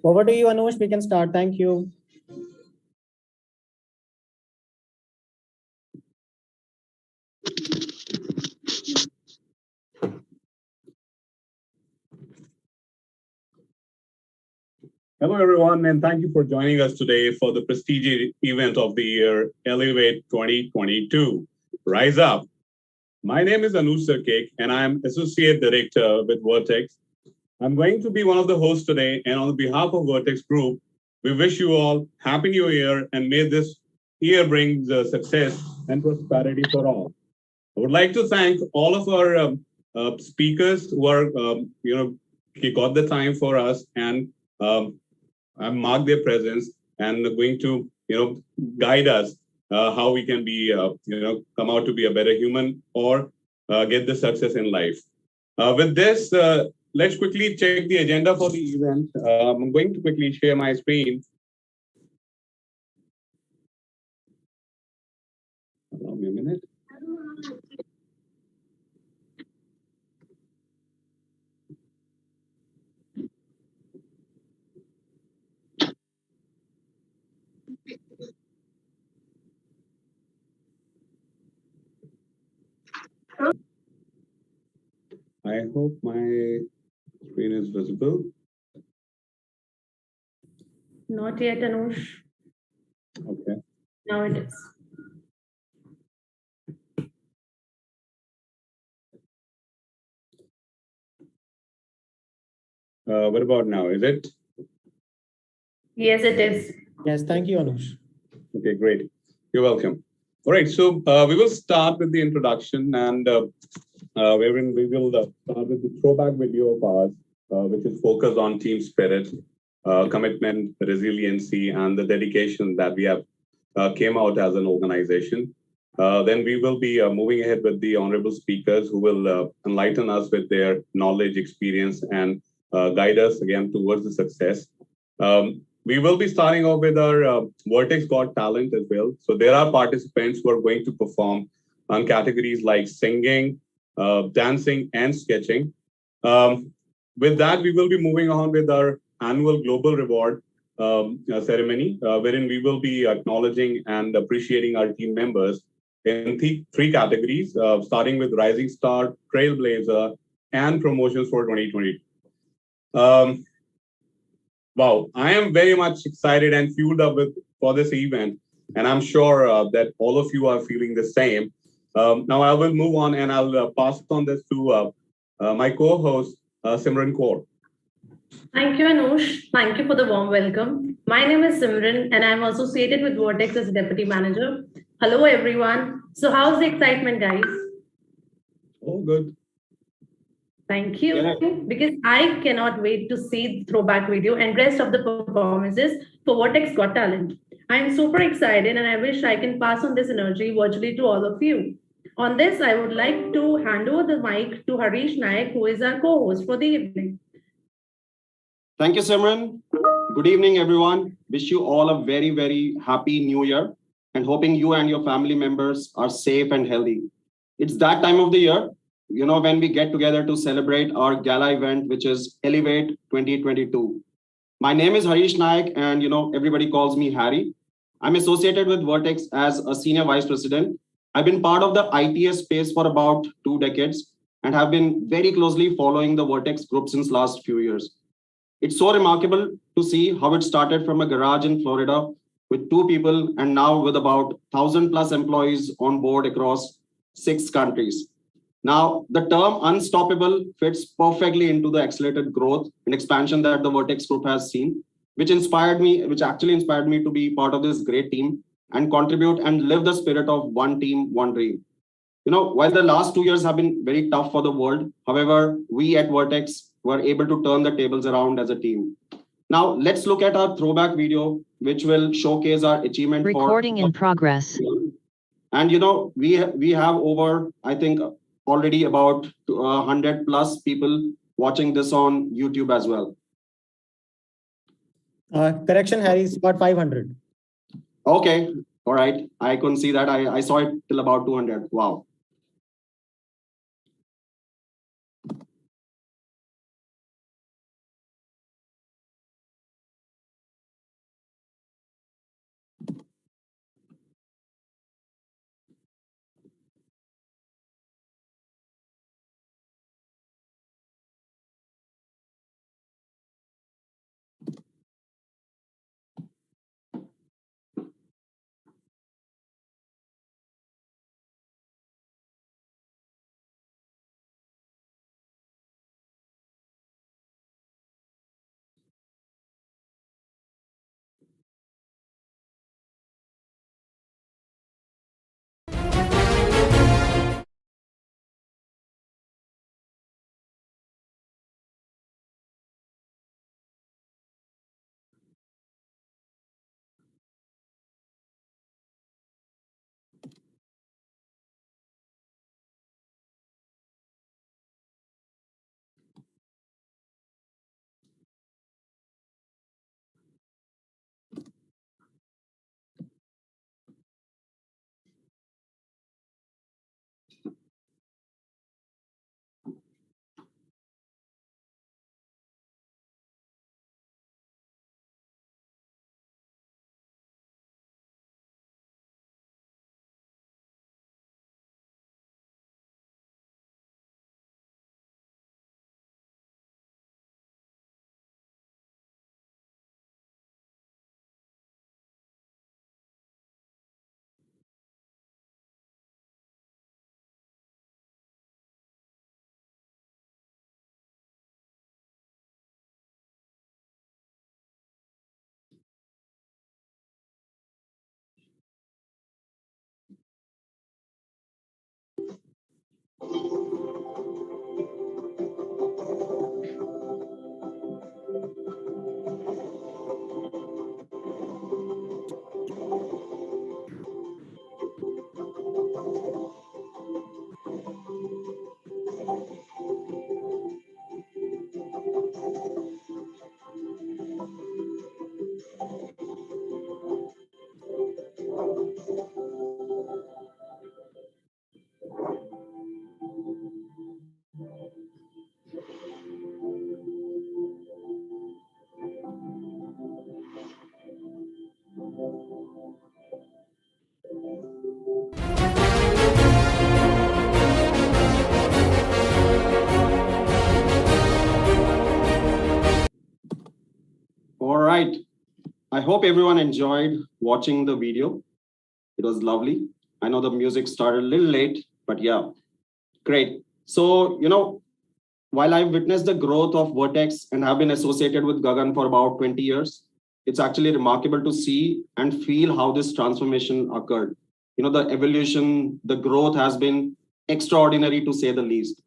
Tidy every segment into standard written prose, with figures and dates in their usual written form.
Over to you, Anush. We can start. Thank you. Hello, everyone, and thank you for joining us today for the prestigious event of the year, Elevate 2022. Rise Up. My name is Anush Sarkek, and I'm Associate Director with Vertex. I'm going to be one of the hosts today, and on behalf of Vertex Group, we wish you all Happy New Year, and may this year bring success and prosperity for all. I would like to thank all of our speakers who are, got the time for us and mark their presence and going to, guide us how we can be, come out to be a better human or get the success in life. With this, let's quickly check the agenda for the event. I'm going to quickly share my screen. Allow me a minute. I hope my screen is visible. Not yet, Anush. Okay. Now it is. What about now? Is it? Yes, it is. Yes, thank you, Anush. Okay, great. You're welcome. All right, so we will start with the introduction, and wherein we will start with the throwback video of ours, which is focused on team spirit, commitment, resiliency, and the dedication that we have came out as an organization. Then we will be moving ahead with the honorable speakers who will enlighten us with their knowledge, experience, and guide us again towards the success. We will be starting off with our Vortex Got Talent as well. So there are participants who are going to perform on categories like singing, dancing, and sketching. With that, we will be moving on with our annual Global Reward ceremony, wherein we will be acknowledging and appreciating our team members in three categories, starting with Rising Star, Trailblazer, and promotions for 2020. Wow, I am very much excited and fueled up for this event, and I'm sure that all of you are feeling the same. Now I will move on and I'll pass on this to my co-host, Simran Kaur. Thank you, Anush. Thank you for the warm welcome. My name is Simran, and I'm associated with Vortex as Deputy Manager. Hello, everyone. So how's the excitement, guys? Oh, good. Thank you, because I cannot wait to see the throwback video and rest of the performances for Vortex Got Talent. I'm super excited and I wish I can pass on this energy virtually to all of you. On this, I would like to hand over the mic to Harish Naik, who is our co-host for the evening. Thank you, Simran. Good evening, everyone. Wish you all a very, very happy new year and hoping you and your family members are safe and healthy. It's that time of the year, when we get together to celebrate our gala event, which is Elevate 2022. My name is Harish Naik, and everybody calls me Harry. I'm associated with Vertex as a senior vice president. I've been part of the ITS space for about 2 decades and have been very closely following the Vertex Group since last few years. It's so remarkable to see how it started from a garage in Florida with 2 people and now with about 1,000 plus employees on board across 6 countries. Now, the term unstoppable fits perfectly into the accelerated growth and expansion that the Vertex Group has seen, which actually inspired me to be part of this great team and contribute and live the spirit of one team, one dream. While the last 2 years have been very tough for the world, however, we at Vertex were able to turn the tables around as a team. Now, let's look at our throwback video, which will showcase our achievement. Recording in progress. And, we have over, I think, already about 100 plus people watching this on YouTube as well. Correction, Harry, it's about 500. Okay. All right. I couldn't see that. I saw it till about 200. Wow. All right. I hope everyone enjoyed watching the video. It was lovely. I know the music started a little late, but yeah, great. So, while I've witnessed the growth of Vertex and have been associated with Gagan for about 20 years, it's actually remarkable to see and feel how this transformation occurred. The evolution, the growth has been extraordinary to say the least.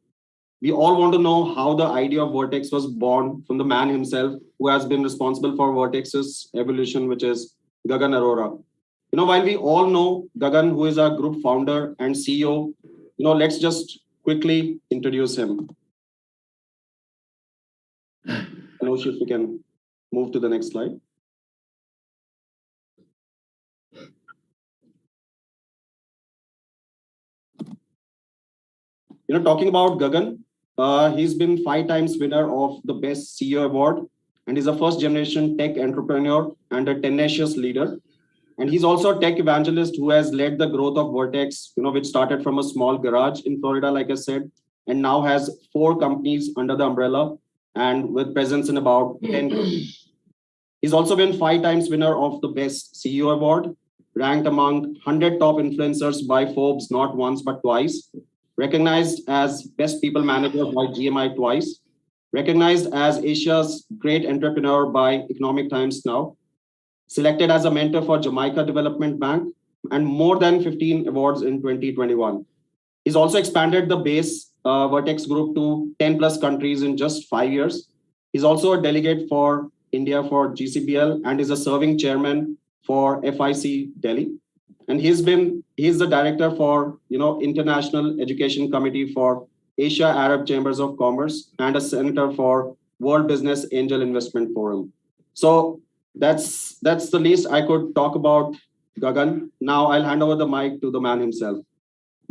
We all want to know how the idea of Vertex was born from the man himself who has been responsible for Vertex's evolution, which is Gagan Arora. While we all know Gagan, who is our group founder and CEO, let's just quickly introduce him. Anush, if we can move to the next slide. Talking about Gagan, he's been 5 times winner of the Best CEO Award, and he's a first generation tech entrepreneur and a tenacious leader. And he's also a tech evangelist who has led the growth of Vertex, which started from a small garage in Florida, like I said, and now has 4 companies under the umbrella and with presence in about 10 countries. He's also been 5 times winner of the Best CEO Award, ranked among 100 top influencers by Forbes not once but twice, recognized as Best People Manager by GMI twice, recognized as Asia's Great Entrepreneur by Economic Times Now, selected as a mentor for Jamaica Development Bank, and more than 15 awards in 2021. He's also expanded the base Vertex Group to 10 plus countries in just 5 years. He's also a delegate for India for GCBL and is a serving chairman for FIC Delhi. And he's the director for International Education Committee for Asia Arab Chambers of Commerce and a senator for World Business Angel Investment Forum. So that's the least I could talk about Gagan. Now I'll hand over the mic to the man himself.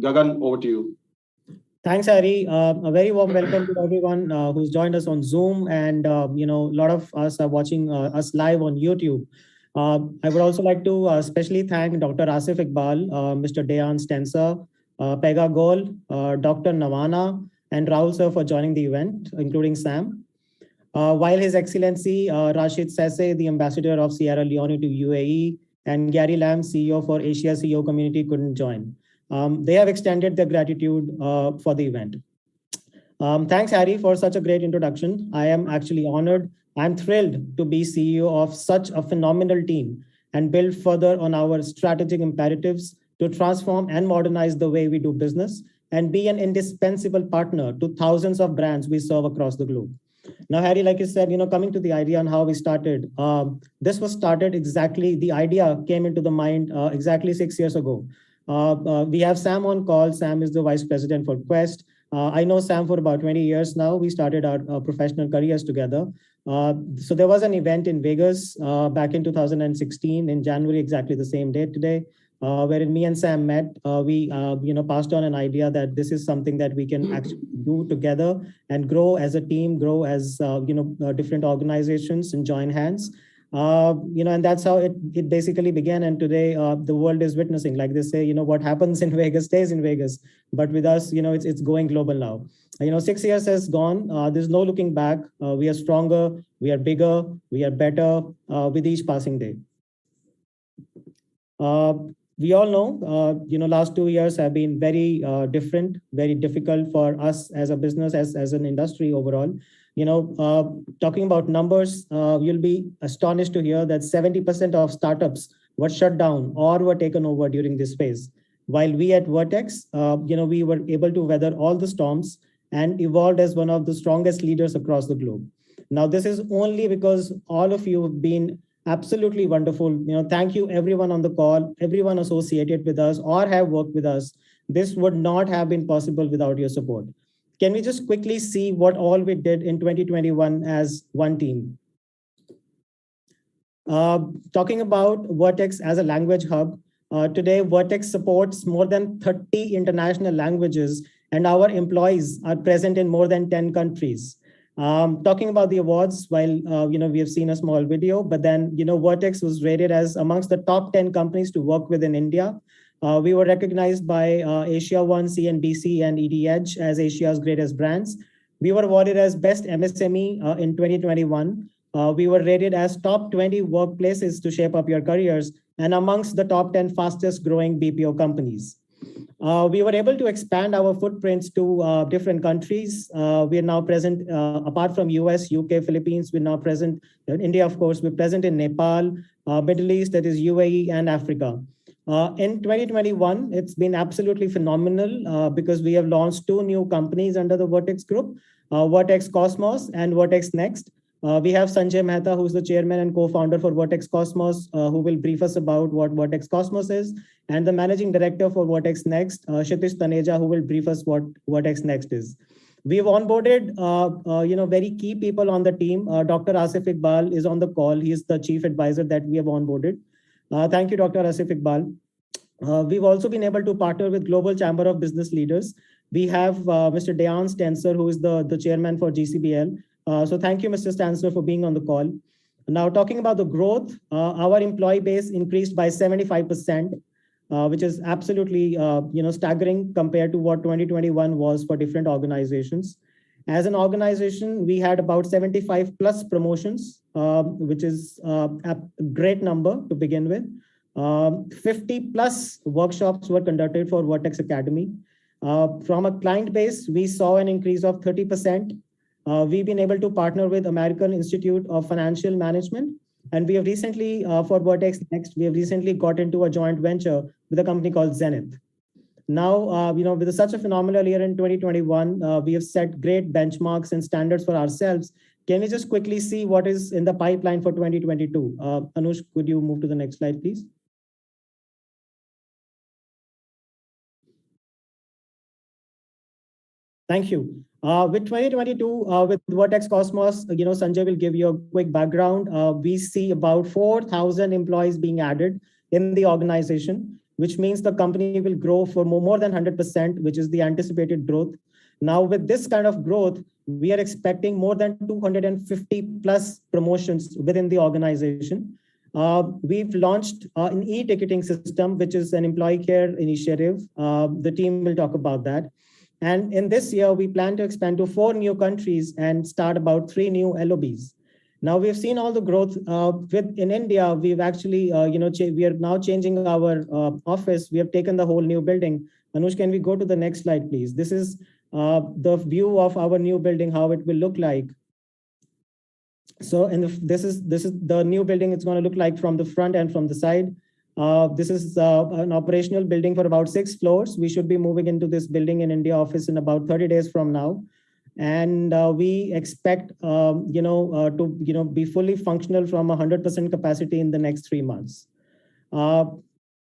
Gagan, over to you. Thanks, Harry. A very warm welcome to everyone who's joined us on Zoom, and a lot of us are watching us live on YouTube. I would also like to especially thank Dr. Asif Iqbal, Mr. Dejan Stensa, Pega Gol, Dr. Navana, and Rahul sir for joining the event, including Sam. While His Excellency Rashid Sese, the Ambassador of Sierra Leone to UAE, and Gary Lam, CEO for Asia CEO Community, couldn't join. They have extended their gratitude for the event. Thanks, Harry, for such a great introduction. I am actually honored. I'm thrilled to be CEO of such a phenomenal team and build further on our strategic imperatives to transform and modernize the way we do business and be an indispensable partner to thousands of brands we serve across the globe. Now, Harry, like you said, coming to the idea on how we started, this was started exactly, the idea came into the mind exactly 6 years ago. We have Sam on call. Sam is the Vice President for Quest. I know Sam for about 20 years now. We started our professional careers together. So there was an event in Vegas back in 2016 in January, exactly the same date today, wherein me and Sam met. We passed on an idea that this is something that we can actually do together and grow as a team, grow as different organizations and join hands. And that's how it basically began. And today the world is witnessing, like they say, what happens in Vegas stays in Vegas. But with us, it's going global now. 6 years has gone. There's no looking back. We are stronger. We are bigger. We are better with each passing day. We all know, last 2 years have been very different, very difficult for us as a business, as an industry overall. Talking about numbers, you'll be astonished to hear that 70% of startups were shut down or were taken over during this phase. while we at Vertex, we were able to weather all the storms and evolved as one of the strongest leaders across the globe. Now, this is only because all of you have been absolutely wonderful. Thank you everyone on the call, everyone associated with us or have worked with us. This would not have been possible without your support. Can we just quickly see what all we did in 2021 as one team? Talking about Vertex as a language hub, today Vertex supports more than 30 international languages, and our employees are present in more than 10 countries. Talking about the awards, while we have seen a small video, but then Vertex was rated as amongst the top 10 companies to work with in India. We were recognized by Asia One, CNBC, and ED Edge as Asia's greatest brands. We were awarded as Best MSME in 2021. We were rated as top 20 workplaces to shape up your careers and amongst the top 10 fastest growing BPO companies. We were able to expand our footprints to different countries. We are now present, apart from US, UK, Philippines, we're now present in India, of course, we're present in Nepal, Middle East, that is UAE, and Africa. In 2021, it's been absolutely phenomenal because we have launched 2 new companies under the Vertex Group, Vertex Cosmos and Vertex Next. We have Sanjay Mehta, who's the chairman and co-founder for Vertex Cosmos, who will brief us about what Vertex Cosmos is, and the managing director for Vertex Next, Kshitiz Taneja, who will brief us what Vertex Next is. We have onboarded, very key people on the team. Dr. Asif Iqbal is on the call. He is the chief advisor that we have onboarded. Thank you, Dr. Asif Iqbal. We've also been able to partner with Global Chamber of Business Leaders. We have Mr. Dejan Stenser, who is the chairman for GCBL. So thank you, Mr. Stanser, for being on the call. Now, talking about the growth, our employee base increased by 75%, which is absolutely staggering compared to what 2021 was for different organizations. As an organization, we had about 75 plus promotions, which is a great number to begin with. 50 plus workshops were conducted for Vertex Academy. From a client base, we saw an increase of 30%. We've been able to partner with American Institute of Financial Management, and we have recently, for Vertex Next, we have recently got into a joint venture with a company called Zenith. Now, with such a phenomenal year in 2021, we have set great benchmarks and standards for ourselves. Can we just quickly see what is in the pipeline for 2022? Anush, could you move to the next slide, please? Thank you. With 2022, with Vertex Cosmos, Sanjay will give you a quick background. We see about 4,000 employees being added in the organization, which means the company will grow for more than 100%, which is the anticipated growth. Now, with this kind of growth, we are expecting more than 250 plus promotions within the organization. We've launched an e-ticketing system, which is an employee care initiative. The team will talk about that. And in this year, we plan to expand to 4 new countries and start about 3 new LOBs. Now, we've seen all the growth in India. We've actually, we are now changing our office. We have taken the whole new building. Anush, can we go to the next slide, please? This is the view of our new building, how it will look like. So, this is the new building. It's going to look like from the front and from the side. This is an operational building for about 6 floors. We should be moving into this building in India office in about 30 days from now. And we expect, to, be fully functional from 100% capacity in the next 3 months. Now,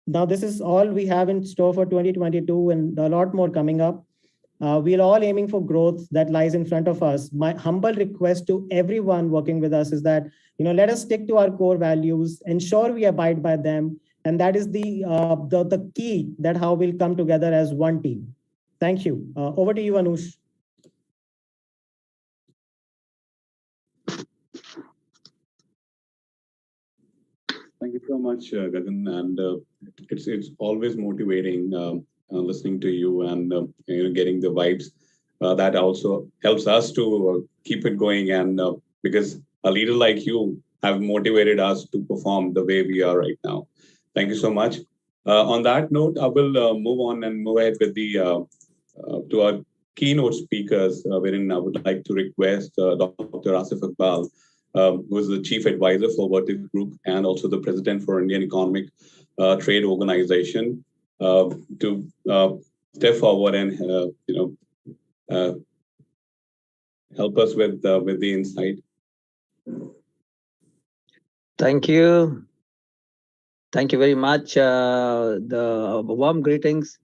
this is all we have in store for 2022 and a lot more coming up. We are all aiming for growth that lies in front of us. My humble request to everyone working with us is that, let us stick to our core values, ensure we abide by them. And that is the key that how we'll come together as one team. Thank you. Over to you, Anush. Thank you so much, Gagan. And it's always motivating listening to you and getting the vibes. That also helps us to keep it going. And because a leader like you have motivated us to perform the way we are right now. Thank you so much. On that note, I will move on and move ahead with the to our keynote speakers, wherein I would like to request Dr. Asif Iqbal, who is the Chief Advisor for Vertex Group and also the President for Indian Economic Trade Organization, to step forward and help us with the insight. Thank you. Thank you very much. The warm greetings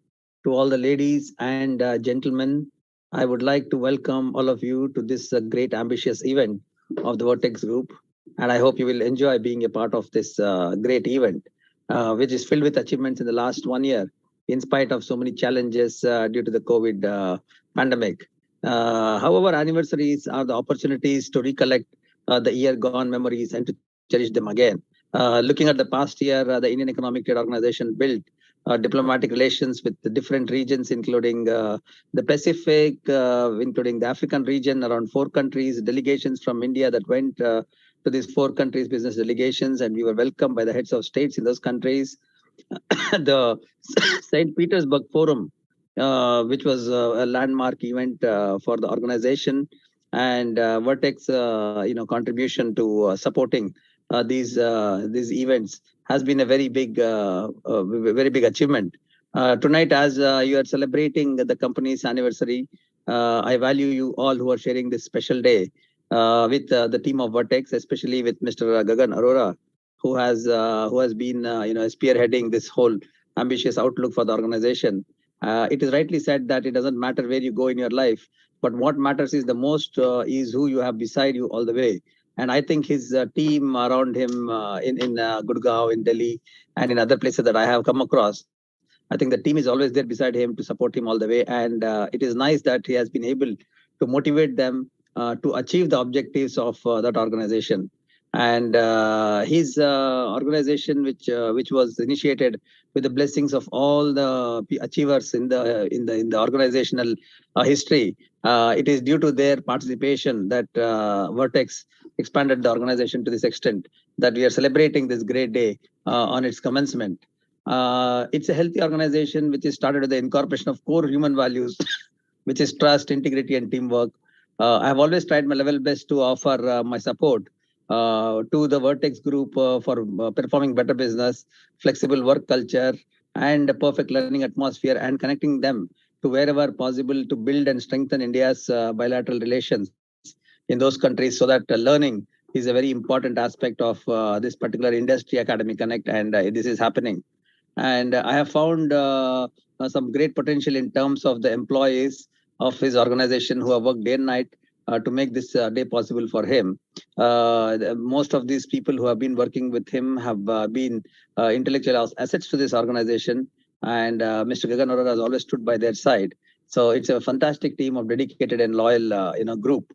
to all the ladies and gentlemen. I would like to welcome all of you to this great ambitious event of the Vertex Group. And I hope you will enjoy being a part of this great event, which is filled with achievements in the last 1 year, in spite of so many challenges due to the COVID pandemic. However, anniversaries are the opportunities to recollect the year gone memories and to cherish them again. Looking at the past year, the Indian Economic Trade Organization built diplomatic relations with the different regions, including the Pacific, including the African region, around 4 countries, delegations from India that went to these 4 countries, business delegations, and we were welcomed by the heads of states in those countries. The St. Petersburg Forum, which was a landmark event for the organization, and Vertex, contribution to supporting these events has been a very big achievement. Tonight, as you are celebrating the company's anniversary, I value you all who are sharing this special day with the team of Vertex, especially with Mr. Gagan Arora, who has been spearheading this whole ambitious outlook for the organization. It is rightly said that it doesn't matter where you go in your life, but what matters is the most is who you have beside you all the way. And I think his team around him in Gurgaon, in Delhi, and in other places that I have come across, I think the team is always there beside him to support him all the way. And it is nice that he has been able to motivate them to achieve the objectives of that organization. And his organization, which was initiated with the blessings of all the achievers in the organizational history, it is due to their participation that Vertex expanded the organization to this extent that we are celebrating this great day on its commencement. It's a healthy organization which is started with the incorporation of core human values, which is trust, integrity, and teamwork. I have always tried my level best to offer my support to the Vertex Group for performing better business, flexible work culture, and a perfect learning atmosphere, and connecting them to wherever possible to build and strengthen India's bilateral relations in those countries, so that learning is a very important aspect of this particular industry academic connect, and this is happening. And I have found some great potential in terms of the employees of his organization who have worked day and night to make this day possible for him. Most of these people who have been working with him have been intellectual assets to this organization, and Mr. Gagan Arora has always stood by their side. So it's a fantastic team of dedicated and loyal group.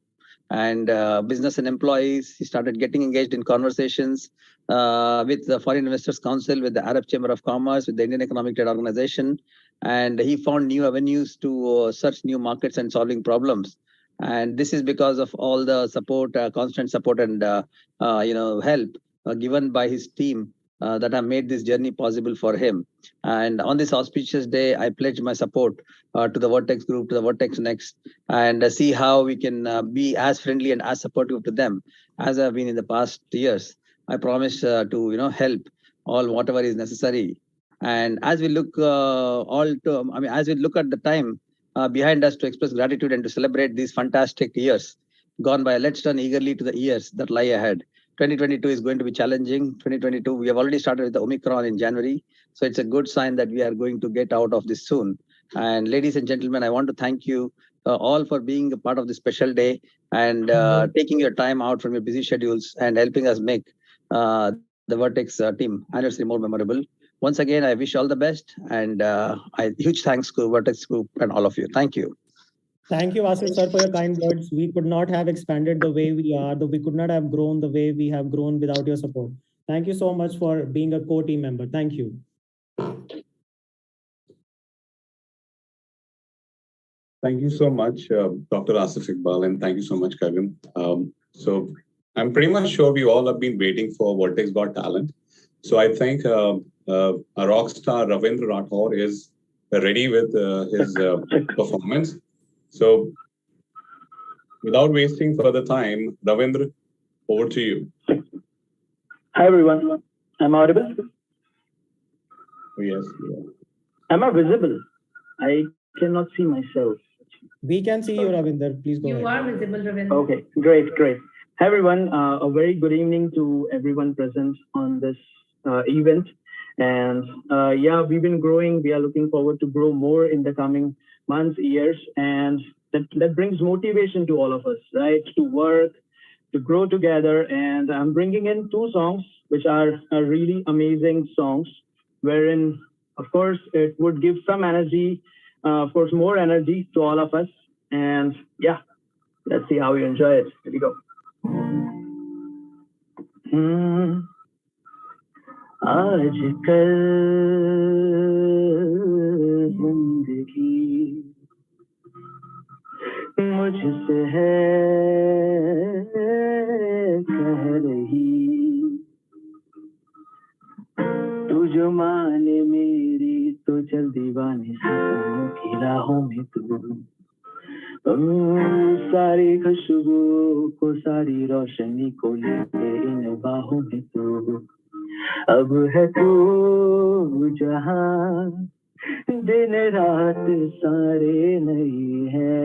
And business and employees, he started getting engaged in conversations with the Foreign Investors Council, with the Arab Chamber of Commerce, with the Indian Economic Trade Organization, and he found new avenues to search new markets and solving problems. And this is because of all the support, constant support, and help given by his team that have made this journey possible for him. And on this auspicious day, I pledge my support to the Vertex Group, to the Vertex Next, and see how we can be as friendly and as supportive to them as I've been in the past years. I promise to help all whatever is necessary. And as we look as we look at the time behind us to express gratitude and to celebrate these fantastic years gone by, let's turn eagerly to the years that lie ahead. 2022 is going to be challenging. 2022, we have already started with the Omicron in January. So it's a good sign that we are going to get out of this soon. And ladies and gentlemen, I want to thank you all for being a part of this special day and taking your time out from your busy schedules and helping us make the Vertex team anniversary more memorable. Once again, I wish all the best, and huge thanks to Vertex Group and all of you. Thank you. Thank you, Asif sir, for your kind words. We could not have expanded the way we are, though we could not have grown the way we have grown without your support. Thank you so much for being a core team member. Thank you. Thank you so much, Dr. Asif Iqbal, and thank you so much, Karim. So I'm pretty much sure we all have been waiting for Vertex Got Talent. So I think a rock star, Ravindra Rathore, is ready with his performance. So without wasting further time, Ravindra, over to you. Hi, everyone. I'm audible? Yes. Am I visible? I cannot see myself. We can see you, Ravinder. Please go ahead. You are visible, Ravinder. Okay, great. Hi, everyone. A very good evening to everyone present on this event. And yeah, we've been growing. We are looking forward to grow more in the coming months, years. And that brings motivation to all of us, right? To work, to grow together. And I'm bringing in two songs, which are really amazing songs, wherein, of course, it would give some energy, of course, more energy to all of us. And yeah, let's see how you enjoy it. Here we go. आजकल जिंदगी मुझसे है कह रही, तू जो माने मेरी तो चल दीवाने सपनों की राहों में तू, सारी खुशबू को सारी रोशनी को ले इन बाहों में तू, अब है तू जहां दिन रात सारे नहीं है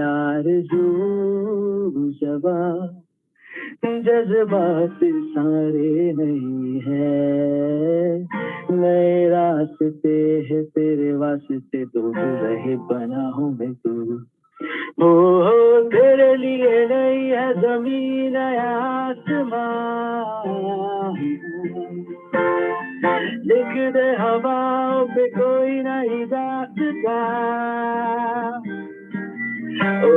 आरज़ू जवा जज्बात सारे नहीं है नए रास्ते है तेरे वास्ते तो रहे बना हूँ मैं तू ओ तेरे लिए नहीं है ज़मीन आसमां लिख दे हवाओं पे कोई नहीं दास्तां ओ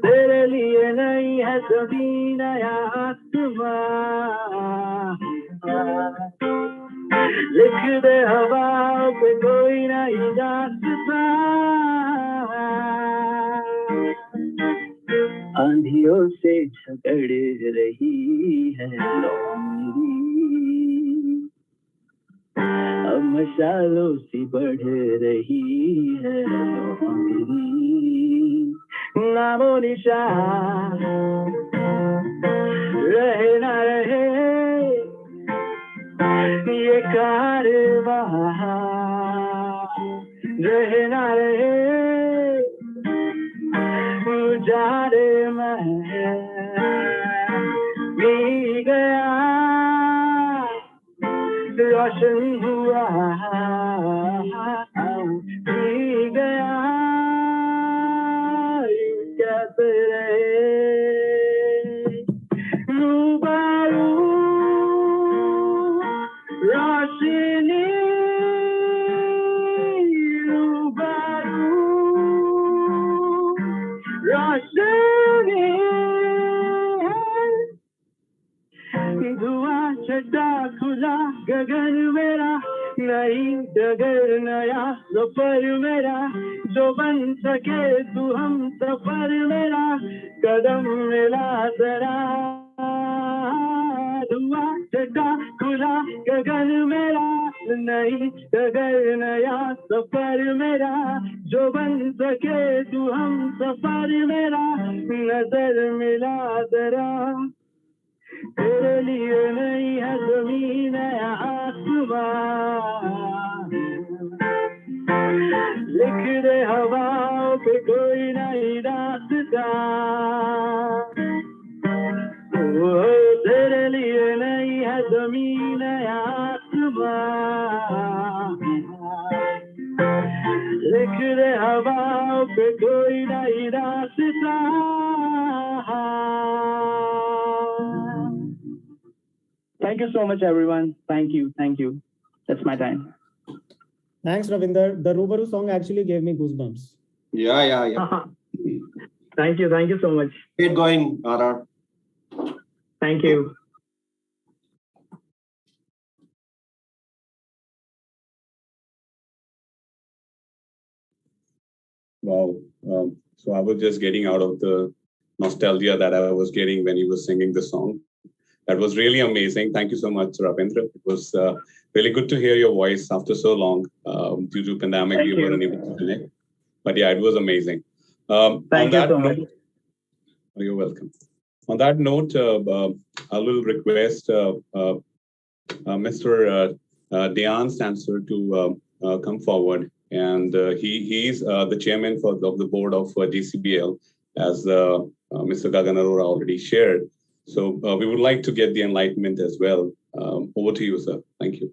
तेरे लिए नहीं है ज़मीन आसमां लिख दे हवाओं पे कोई नहीं दास्तां आंधियों से झगड़ रही है मेरी अब मशालों सी बढ़ रही है मेरी नामो निशान रहे ना रहे ये कारवां रहे ना रहे उजारे में भी गया रोशन हुआ भी गया कहते रहे रूबरू रोशनी रूबरू रोशनी धुआं छटा खुला गगन मेरा नई डगर नया सफर मेरा जो बन सके तू हम सफर मेरा कदम मिला जरा धुआं छटा खुला गगन मेरा नई डगर नया सफर मेरा जो बन सके तू हम सफर मेरा नजर मिला जरा तेरे लिए नहीं है ज़मीन आसमां लिख दे हवाओं पे कोई नहीं दास्तां ओ तेरे लिए नहीं है ज़मीन आसमां लिख दे हवाओं पे कोई नहीं दास्तां Thank you so much, everyone. Thank you. That's my time. Thanks, Ravinder. The Rubaru song actually gave me goosebumps. Yeah. Thank you so much. Keep going, RR. Thank you. Wow. So I was just getting out of the nostalgia that I was getting when he was singing the song. That was really amazing. Thank you so much, Ravindra. It was really good to hear your voice after so long. Due to pandemic, we weren't able to connect. But yeah, it was amazing. Thank you so much. You're welcome. On that note, I will request Mr. Dean Stancer to come forward And he's the chairman of the board of GCBL, as Mr. Gagan Arora already shared. So we would like to get the enlightenment as well. Over to you, sir. Thank you.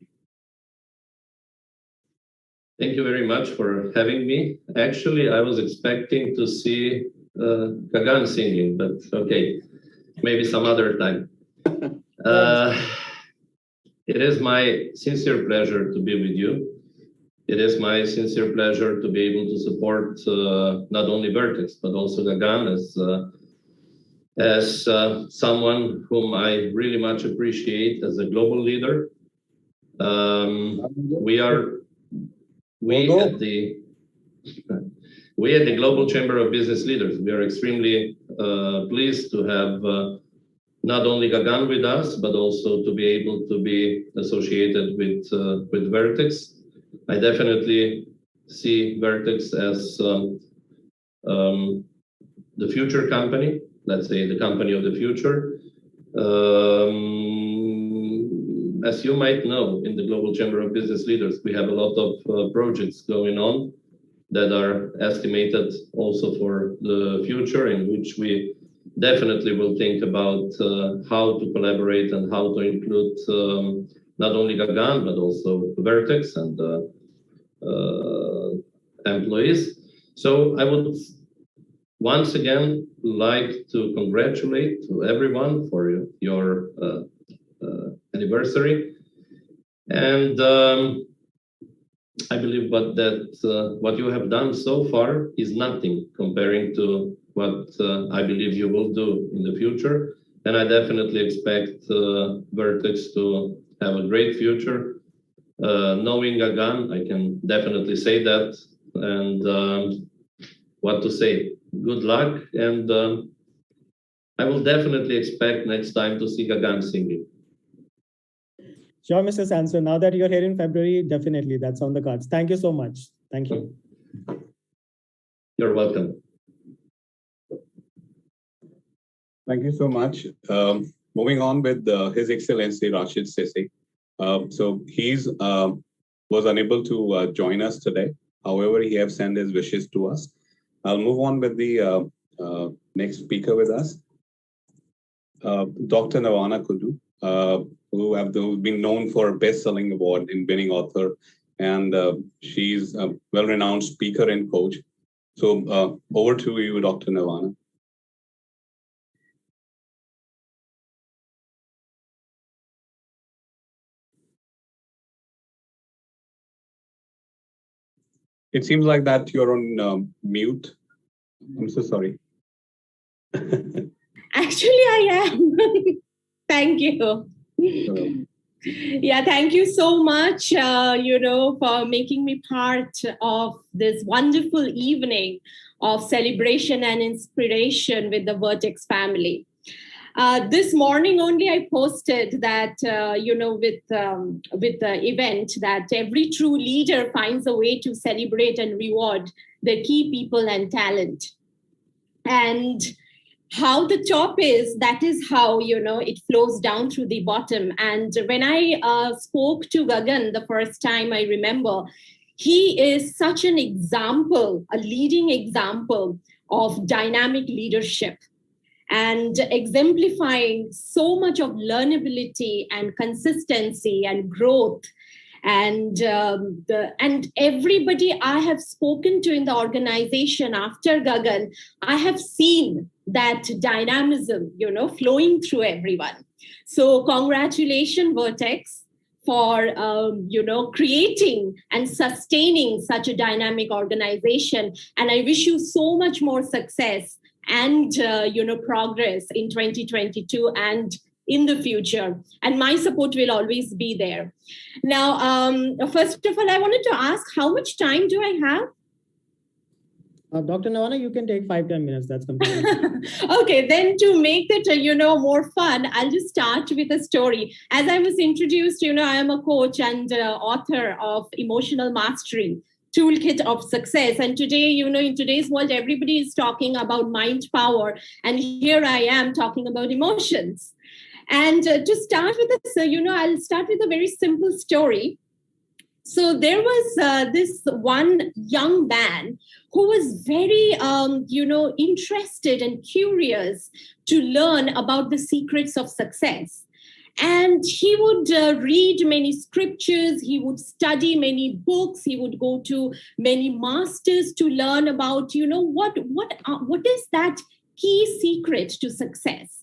Thank you very much for having me. Actually, I was expecting to see Gagan singing, but okay, maybe some other time. It is my sincere pleasure to be with you. It is my sincere pleasure to be able to support not only Vertex, but also Gagan as someone whom I really much appreciate as a global leader. We at the Global Chamber of Business Leaders, we are extremely pleased to have not only Gagan with us, but also to be able to be associated with Vertex. I definitely see Vertex as the future company, let's say the company of the future. As you might know, in the Global Chamber of Business Leaders, we have a lot of projects going on that are estimated also for the future, in which we definitely will think about how to collaborate and how to include not only Gagan, but also Vertex and employees. So I would once again like to congratulate everyone for your anniversary. And I believe what you have done so far is nothing comparing to what I believe you will do in the future. And I definitely expect Vertex to have a great future. Knowing Gagan, I can definitely say that. And what to say? Good luck. And I will definitely expect next time to see Gagan singing. Sure, Mr. Sanso. Now that you're here in February, definitely that's on the cards. Thank you so much. Thank you. You're welcome. Thank you so much. Moving on with His Excellency Rashid Sisi. So he's was unable to join us today. However, he has sent his wishes to us. I'll move on with the next speaker with us, Dr. Navana Kudu, who have been known for a best-selling award in winning author, and she's a well-renowned speaker and coach. So over to you, Dr. Navana. It seems like that you're on mute. I'm so sorry. Actually, I am. Thank you. Yeah, thank you so much, for making me part of this wonderful evening of celebration and inspiration with the Vertex family. This morning only I posted that, with the event, that every true leader finds a way to celebrate and reward the key people and talent. And how the top is, that is how, it flows down through the bottom. And when I spoke to Gagan the first time, I remember, he is such an example, a leading example of dynamic leadership and exemplifying so much of learnability and consistency and growth. And everybody I have spoken to in the organization after Gagan, I have seen that dynamism, flowing through everyone. So congratulations, Vertex, for, creating and sustaining such a dynamic organization. And I wish you so much more success and, progress in 2022 and in the future. And my support will always be there. Now, first of all, I wanted to ask, how much time do I have? Dr. Navana, you can take 5-10 minutes. That's completely Okay, then to make it, more fun, I'll just start with a story. As I was introduced, I am a coach and author of Emotional Mastery, Toolkit of Success. And today, in today's world, everybody is talking about mind power. And here I am talking about emotions. And to start with this, I'll start with a very simple story. So there was this one young man who was very, interested and curious to learn about the secrets of success. And he would read many scriptures, he would study many books, he would go to many masters to learn about, what is that key secret to success.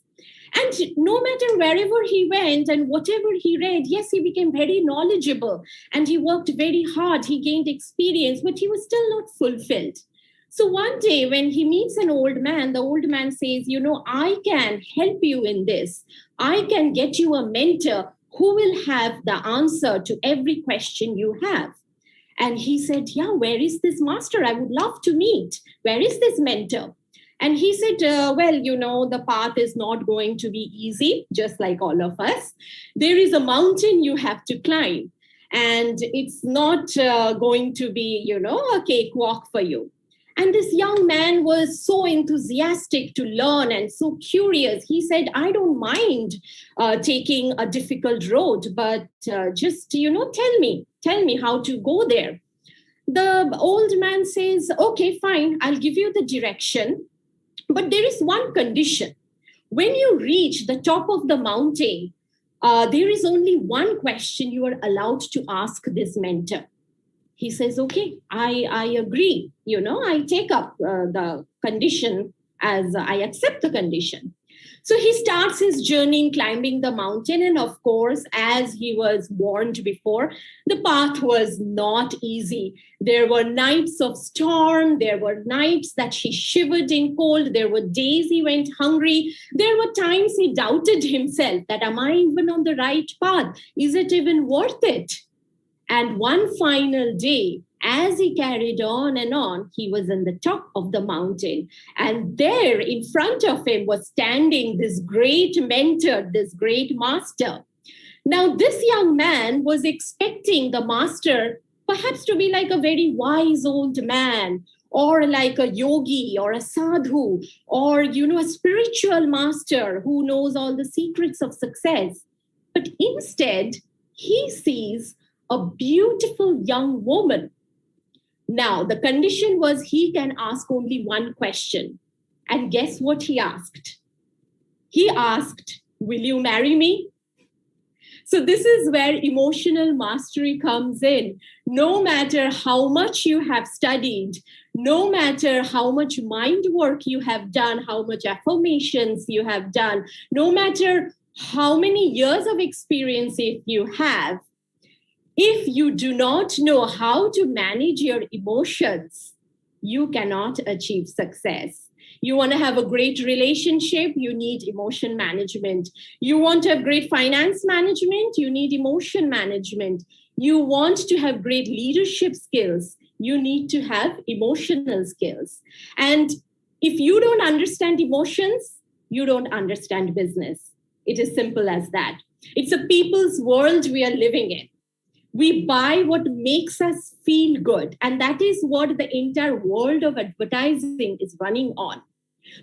And no matter wherever he went and whatever he read, yes, he became very knowledgeable and he worked very hard, he gained experience, but he was still not fulfilled. So one day when he meets an old man, the old man says, I can help you in this. I can get you a mentor who will have the answer to every question you have. And he said, yeah, where is this master? I would love to meet. Where is this mentor? And he said, the path is not going to be easy, just like all of us. There is a mountain you have to climb. And it's not going to be, a cakewalk for you. And this young man was so enthusiastic to learn and so curious. He said, I don't mind taking a difficult road, but just, tell me how to go there. The old man says, okay, fine, I'll give you the direction. But there is one condition. When you reach the top of the mountain, there is only one question you are allowed to ask this mentor. He says, okay, I agree. I take up the condition as I accept the condition. So he starts his journey in climbing the mountain. And of course, as he was warned before, the path was not easy. There were nights of storm. There were nights that he shivered in cold. There were days he went hungry. There were times he doubted himself that, am I even on the right path? Is it even worth it? And one final day, as he carried on and on, he was on the top of the mountain. And there in front of him was standing this great mentor, this great master. Now, this young man was expecting the master perhaps to be like a very wise old man, or like a yogi or a sadhu, or, a spiritual master who knows all the secrets of success. But instead, he sees a beautiful young woman. Now, the condition was he can ask only one question. And guess what he asked? He asked, will you marry me? So this is where emotional mastery comes in. No matter how much you have studied, no matter how much mind work you have done, how much affirmations you have done, no matter how many years of experience if you have, if you do not know how to manage your emotions, you cannot achieve success. You want to have a great relationship, you need emotion management. You want to have great finance management, you need emotion management. You want to have great leadership skills, you need to have emotional skills. And if you don't understand emotions, you don't understand business. It is simple as that. It's a people's world we are living in. We buy what makes us feel good. And that is what the entire world of advertising is running on.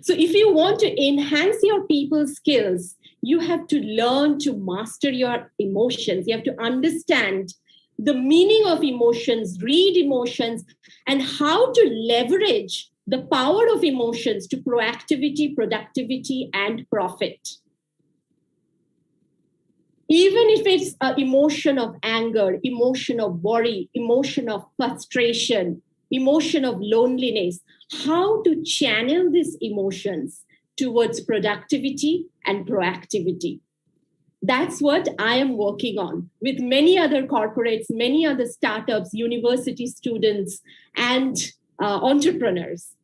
So if you want to enhance your people's skills, you have to learn to master your emotions. You have to understand the meaning of emotions, read emotions, and how to leverage the power of emotions to proactivity, productivity, and profit. Even if it's an emotion of anger, emotion of worry, emotion of frustration, emotion of loneliness, how to channel these emotions towards productivity and proactivity. That's what I am working on with many other corporates, many other startups, university students, and entrepreneurs.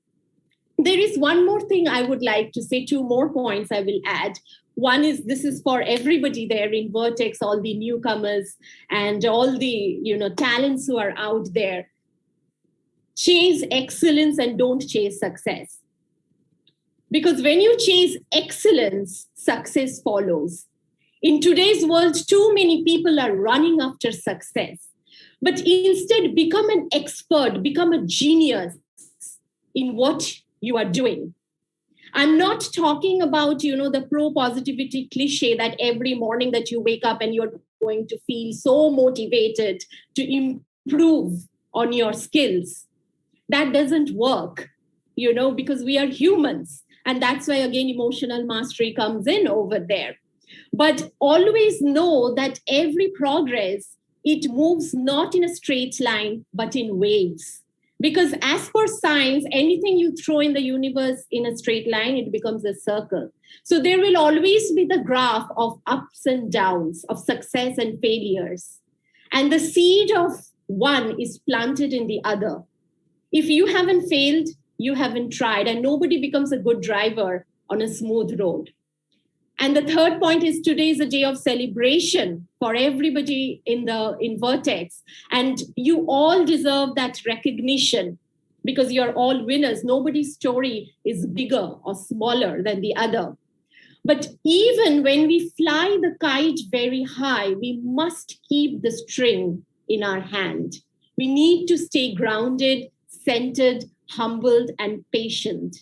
There is one more thing I would like to say, two more points I will add. One is, this is for everybody there in Vertex, all the newcomers and all the talents who are out there. Chase excellence and don't chase success. Because when you chase excellence, success follows. In today's world, too many people are running after success. But instead, become an expert, become a genius in what you are doing. I'm not talking about, the pro-positivity cliche that every morning that you wake up and you're going to feel so motivated to improve on your skills. That doesn't work, because we are humans. And that's why, again, emotional mastery comes in over there. But always know that every progress, it moves not in a straight line, but in waves. Because as per science, anything you throw in the universe in a straight line, it becomes a circle. So there will always be the graph of ups and downs, of success and failures. And the seed of one is planted in the other. If you haven't failed, you haven't tried, and nobody becomes a good driver on a smooth road. And the third point is today is a day of celebration for everybody in Vertex. And you all deserve that recognition because you're all winners. Nobody's story is bigger or smaller than the other. But even when we fly the kite very high, we must keep the string in our hand. We need to stay grounded, centered, humbled, and patient.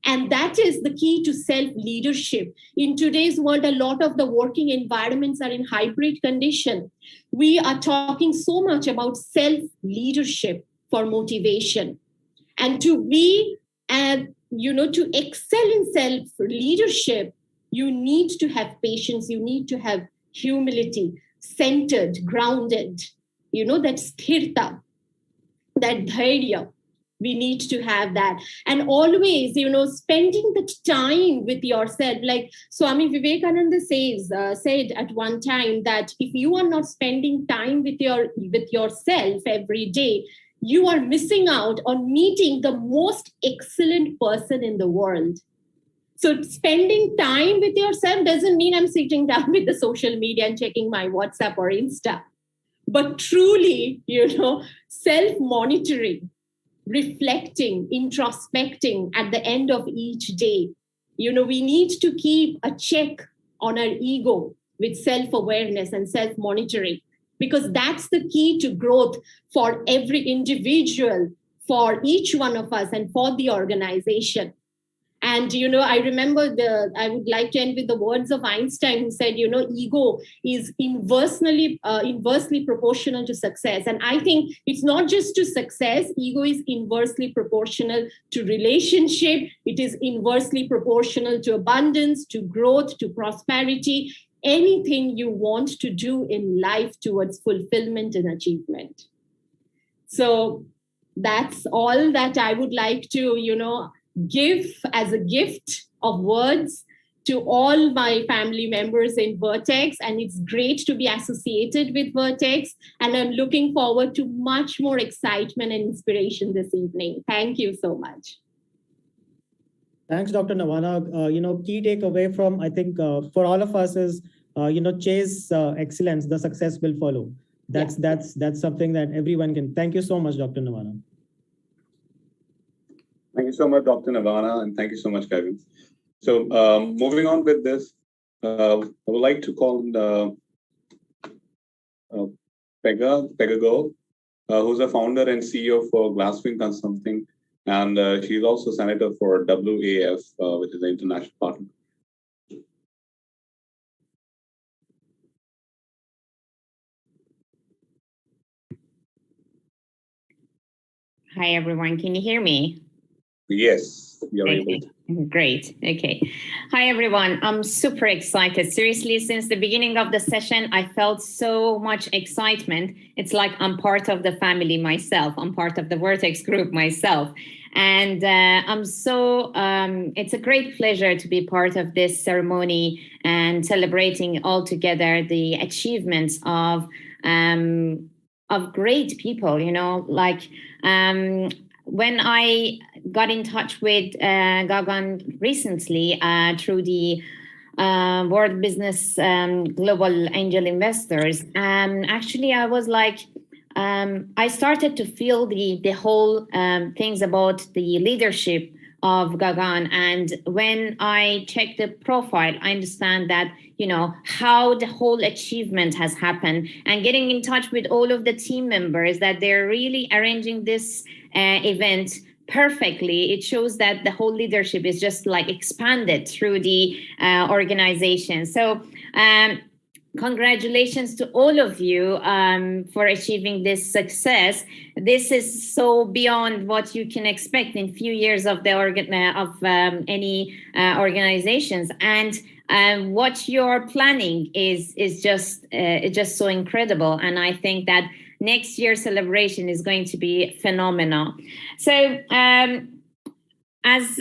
And that is the key to self-leadership. In today's world, a lot of the working environments are in hybrid condition. We are talking so much about self-leadership for motivation. And to be, to excel in self-leadership, you need to have patience, you need to have humility, centered, grounded, that sthirta, that dhairya. We need to have that. And always, spending the time with yourself. Like Swami Vivekananda said at one time that if you are not spending time with yourself every day, you are missing out on meeting the most excellent person in the world. So spending time with yourself doesn't mean I'm sitting down with the social media and checking my WhatsApp or Insta, but truly, self-monitoring, reflecting, introspecting at the end of each day. We need to keep a check on our ego with self-awareness and self-monitoring, because that's the key to growth for every individual, for each one of us, and for the organization. And, I remember I would like to end with the words of Einstein, who said, ego is inversely proportional to success. And I think it's not just to success. Ego is inversely proportional to relationship. It is inversely proportional to abundance, to growth, to prosperity, anything you want to do in life towards fulfillment and achievement. So that's all that I would like to, give as a gift of words to all my family members in Vertex. And it's great to be associated with Vertex. And I'm looking forward to much more excitement and inspiration this evening. Thank you so much. Thanks, Dr. Navana. Key takeaway from, I think, for all of us is, chase excellence, the success will follow. That's something that everyone can. Thank you so much, Dr. Navana. Thank you so much, Dr. Navana, and thank you so much, Kevin. So moving on with this, I would like to call Pega Go, who's a founder and CEO for Glasswing Consulting, and she's also senator for WAF, which is the international partner. Hi, everyone. Can you hear me? Yes, you're able to. Great. Okay. Hi, everyone. I'm super excited. Seriously, since the beginning of the session, I felt so much excitement. It's like I'm part of the family myself. I'm part of the Vertex Group myself. And it's a great pleasure to be part of this ceremony and celebrating all together the achievements of great people, when I got in touch with Gagan recently through the World Business Global Angel Investors, actually I was like, I started to feel the whole things about the leadership of Gagan. And when I check the profile, I understand that, how the whole achievement has happened, and getting in touch with all of the team members that they're really arranging this event perfectly. It shows that the whole leadership is just like expanded through the organization. So congratulations to all of you for achieving this success. This is so beyond what you can expect in few years of the any organizations, and what you're planning is just so incredible. And I think that next year's celebration is going to be phenomenal. So as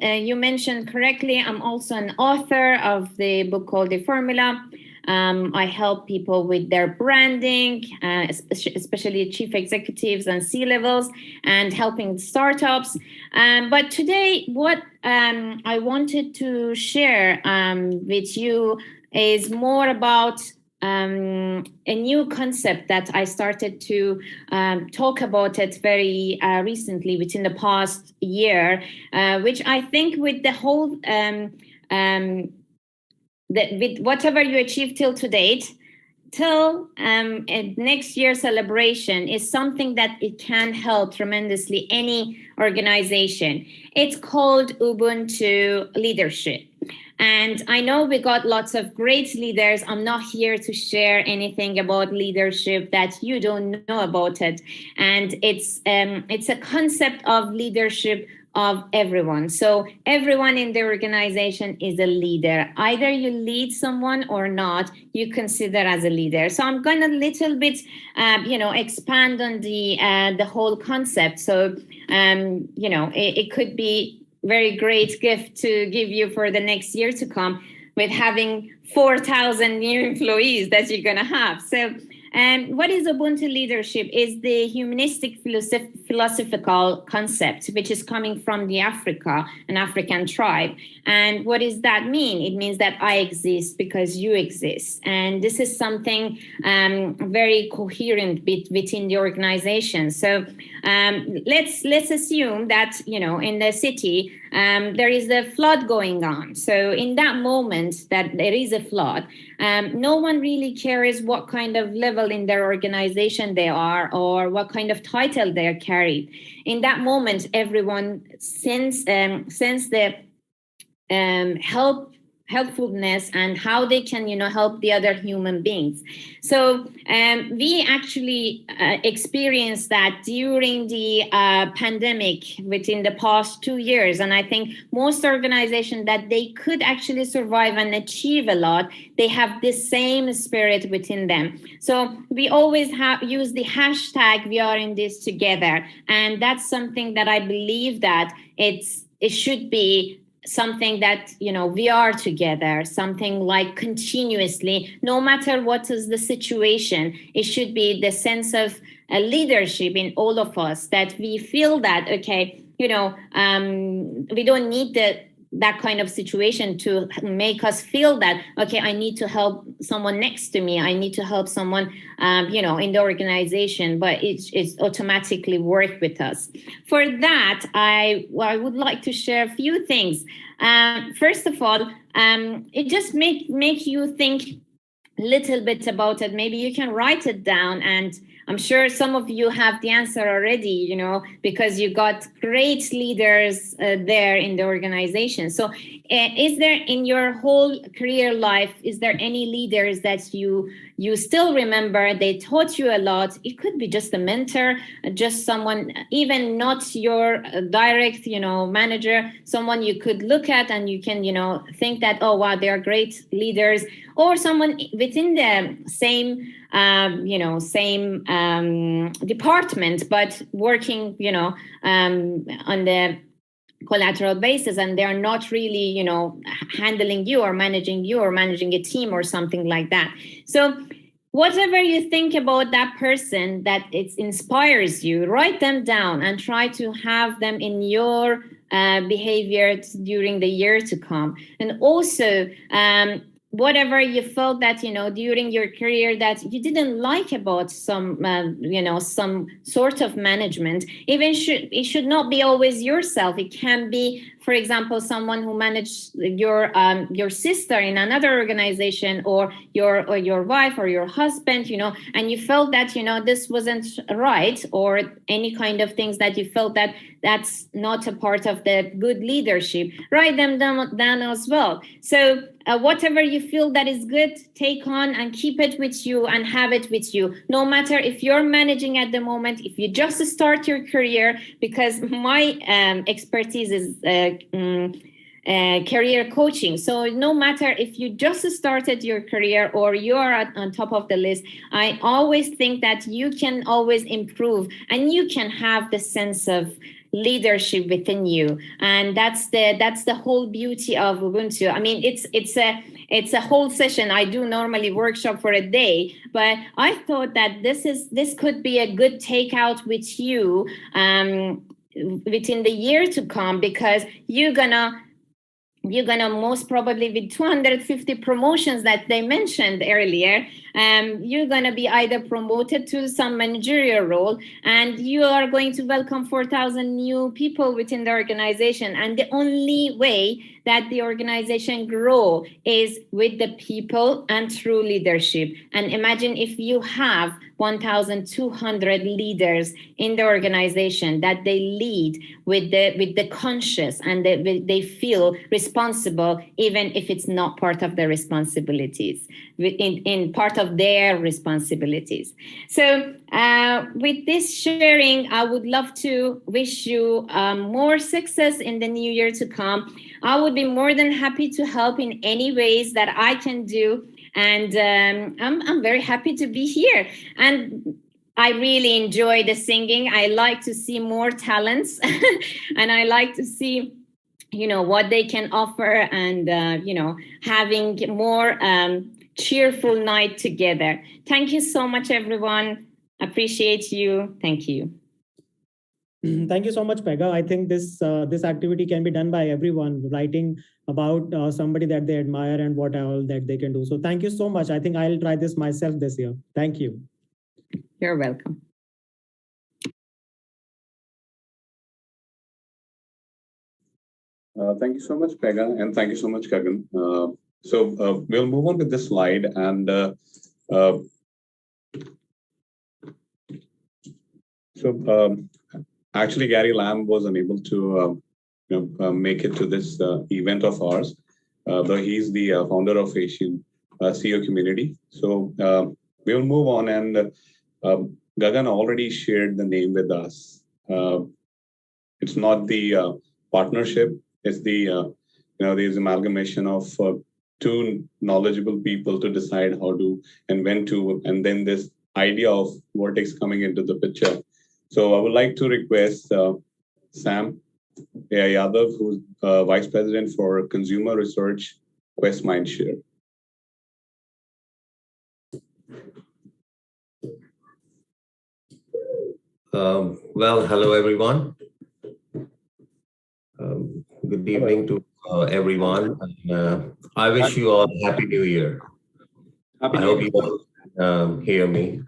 you mentioned correctly, I'm also an author of the book called The Formula. I help people with their branding, especially chief executives and C-levels, and helping startups. But today, what I wanted to share with you is more about a new concept that I started to talk about it very recently, within the past year, which I think with the whole with whatever you achieve till to date, till next year's celebration, is something that it can help tremendously any organization. It's called Ubuntu Leadership. And I know we got lots of great leaders. I'm not here to share anything about leadership that you don't know about it. And it's a concept of leadership of everyone. So everyone in the organization is a leader. Either you lead someone or not, you consider as a leader. So I'm going to little bit, expand on the whole concept. So, it could be very great gift to give you for the next year to come, with having 4,000 new employees that you're going to have. So what is Ubuntu Leadership? Is the humanistic philosophical concept, which is coming from an African tribe. And what does that mean? It means that I exist because you exist. And this is something very coherent within the organization. So let's assume that, in the city, there is a flood going on. So in that moment that there is a flood, no one really cares what kind of level in their organization they are or what kind of title they are carried. In that moment, everyone sense the helpfulness and how they can, help the other human beings. So we actually experienced that during the pandemic within the past 2 years. And I think most organizations that they could actually survive and achieve a lot, they have this same spirit within them. So we always use the hashtag, we are in this together. And that's something that I believe that it should be something that, we are together, something like continuously, no matter what is the situation. It should be the sense of leadership in all of us, that we feel that, okay, we don't need that kind of situation to make us feel that, okay, I need to help someone next to me. I need to help someone, in the organization, but it's automatically work with us. For that, I would like to share a few things. First of all, it just make you think a little bit about it. Maybe you can write it down, and I'm sure some of you have the answer already, because you got great leaders there in the organization. So is there in your whole career life, is there any leaders that you still remember? They taught you a lot. It could be just a mentor, just someone, even not your direct, manager, someone you could look at and you can, think that, oh, wow, they are great leaders, or someone within the same department, but working, on the collateral basis, and they're not really, handling you or managing a team or something like that. So whatever you think about that person that it inspires you, write them down and try to have them in your behavior during the year to come. And also, whatever you felt that, during your career that you didn't like about some sort of management, it should not be always yourself. It can be, for example, someone who managed your sister in another organization, or your wife or your husband, and you felt that, this wasn't right, or any kind of things that you felt that that's not a part of the good leadership, write them down as well. So whatever you feel that is good, take on and keep it with you and have it with you. No matter if you're managing at the moment, if you just start your career, because my expertise is career coaching. So no matter if you just started your career or you are on top of the list, I always think that you can always improve and you can have the sense of leadership within you. And that's the whole beauty of Ubuntu. I mean, it's a whole session. I do normally workshop for a day, but I thought that this could be a good takeout with you within the year to come, because you're gonna most probably with 250 promotions that they mentioned earlier, you're going to be either promoted to some managerial role, and you are going to welcome 4,000 new people within the organization. And the only way that the organization grow is with the people and through leadership. And imagine if you have 1,200 leaders in the organization that they lead with the conscious, and they feel responsible, even if it's not part of their responsibilities, in part of their responsibilities. So with this sharing, I would love to wish you more success in the new year to come. I would be more than happy to help in any ways that I can do. And I'm very happy to be here. And I really enjoy the singing. I like to see more talents and I like to see, what they can offer, and, having more cheerful night together. Thank you so much, everyone. Appreciate you. Thank you. Thank you so much, Pega. I think this activity can be done by everyone, writing about somebody that they admire and what all that they can do. So thank you so much. I think I'll try this myself this year. Thank you. You're welcome. Thank you so much, Pega, and thank you so much, Kagan. So we'll move on with this slide, and actually, Gary Lamb was unable to make it to this event of ours, though he's the founder of Asian CEO community. So we'll move on, and Gagan already shared the name with us. It's not the partnership; it's the there's amalgamation of two knowledgeable people to decide how to and when to, and then this idea of Vortex coming into the picture. So I would like to request Sam Yadav, who's Vice President for Consumer Research, Quest Mindshare. Well, hello, everyone. Good evening to everyone. I wish you all a Happy New Year. I hope you all hear me.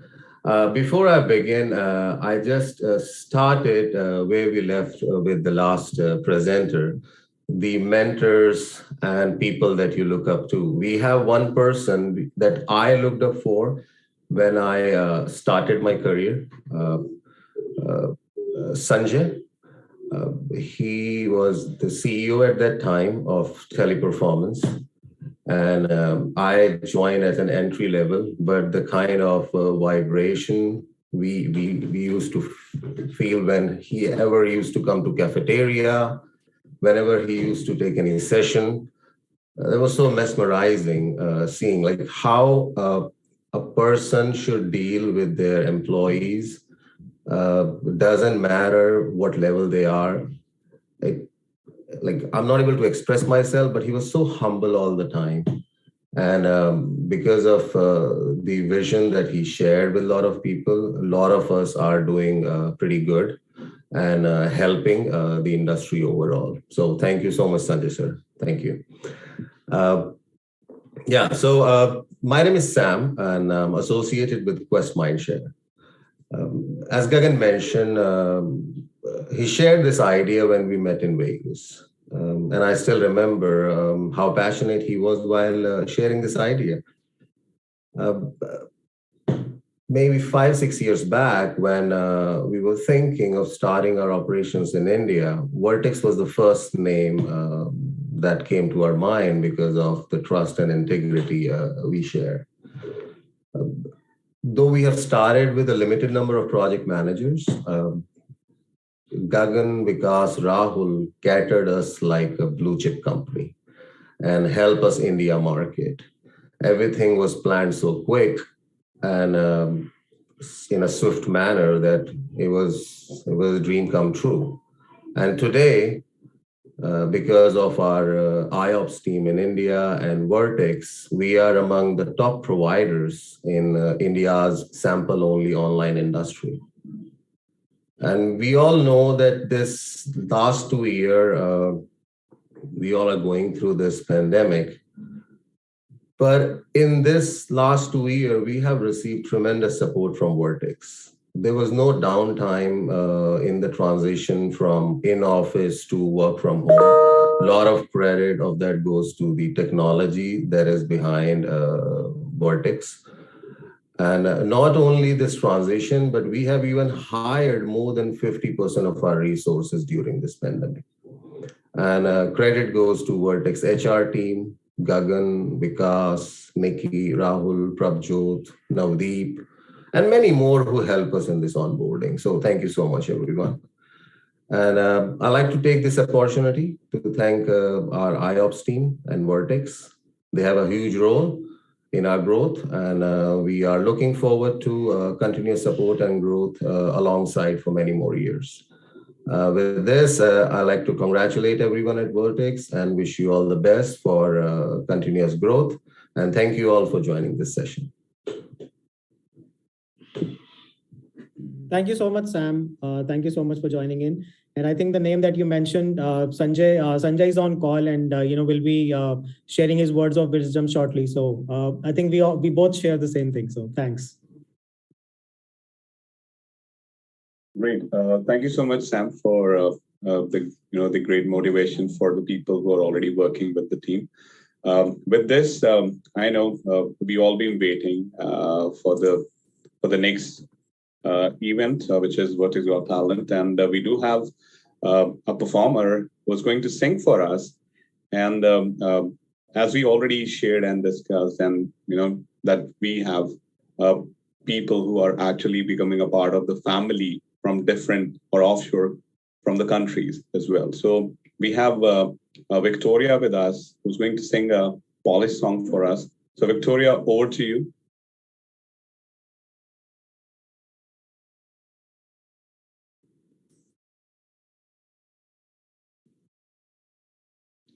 Before I begin, I just started where we left with the last presenter, the mentors and people that you look up to. We have one person that I looked up for when I started my career, Sanjay. He was the CEO at that time of Teleperformance. And I joined as an entry level, but the kind of vibration we used to feel when he ever used to come to cafeteria, whenever he used to take any session, it was so mesmerizing seeing like how a person should deal with their employees. Doesn't matter what level they are. Like I'm not able to express myself, but he was so humble all the time. And because of the vision that he shared with a lot of people, a lot of us are doing pretty good and helping the industry overall. So thank you so much, Sanjay sir. Thank you. So my name is Sam, and I'm associated with Quest Mindshare. As Gagan mentioned, he shared this idea when we met in Vegas. And I still remember how passionate he was while sharing this idea. maybe 5-6 years back, when we were thinking of starting our operations in India, Vertex was the first name that came to our mind because of the trust and integrity we share. Though we have started with a limited number of project managers, Gagan, Vikas, Rahul catered us like a blue chip company and help us India market. Everything was planned so quick and in a swift manner that it was a dream come true. And today, because of our IOPS team in India and Vertex, we are among the top providers in India's sample-only online industry. And we all know that this last 2 years, we all are going through this pandemic. But in this last 2 years, we have received tremendous support from Vertex. There was no downtime in the transition from in-office to work from home. A lot of credit of that goes to the technology that is behind Vertex. And not only this transition, but we have even hired more than 50% of our resources during this pandemic. And credit goes to Vertex HR team, Gagan, Vikas, Nikki, Rahul, Prabjot, Navdeep, and many more who help us in this onboarding. So thank you so much, everyone. And I'd like to take this opportunity to thank our IOPS team and Vertex. They have a huge role in our growth, and we are looking forward to continuous support and growth alongside for many more years. With this, I'd like to congratulate everyone at Vertex and wish you all the best for continuous growth. And thank you all for joining this session. Thank you so much, Sam. Thank you so much for joining in. And I think the name that you mentioned, Sanjay is on call, and will be sharing his words of wisdom shortly. So I think we both share the same thing. So thanks. Great. Thank you so much, Sam, for the great motivation for the people who are already working with the team. With this, I know we all been waiting for the next event, which is Vertex Got Talent, and we do have a performer who's going to sing for us. And as we already shared and discussed, and that we have people who are actually becoming a part of the family from different or offshore from the countries as well. So we have Victoria with us, who's going to sing a Polish song for us. So Victoria, over to you.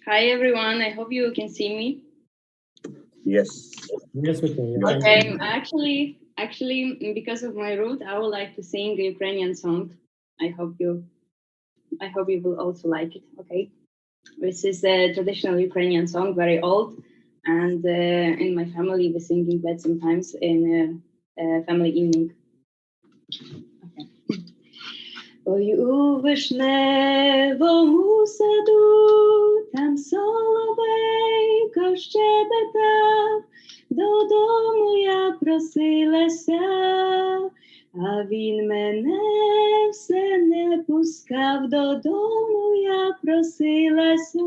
Hi everyone, I hope you can see me. Yes. Yes, Victoria. Okay, actually, because of my root, I would like to sing a Ukrainian song. I hope you will also like it. Okay, this is a traditional Ukrainian song, very old, and in my family we singing that sometimes in a family evening. Okay. Ой, у вишневому саду, там соловейко щебетав, додому я просилася, а він мене все не пускав, додому я просилася,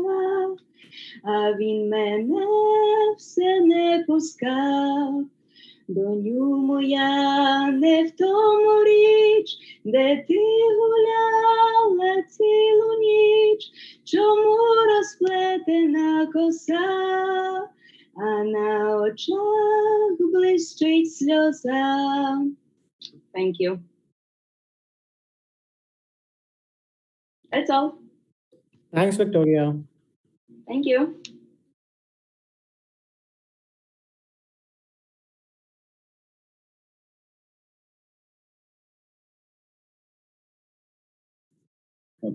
а він мене все не пускав. Доню моя, не в тому річ, де ти гуляла цілу ніч, чому розплетена коса, а на очах блищить сльоза. Thank you. That's all. Thanks, Victoria. Thank you.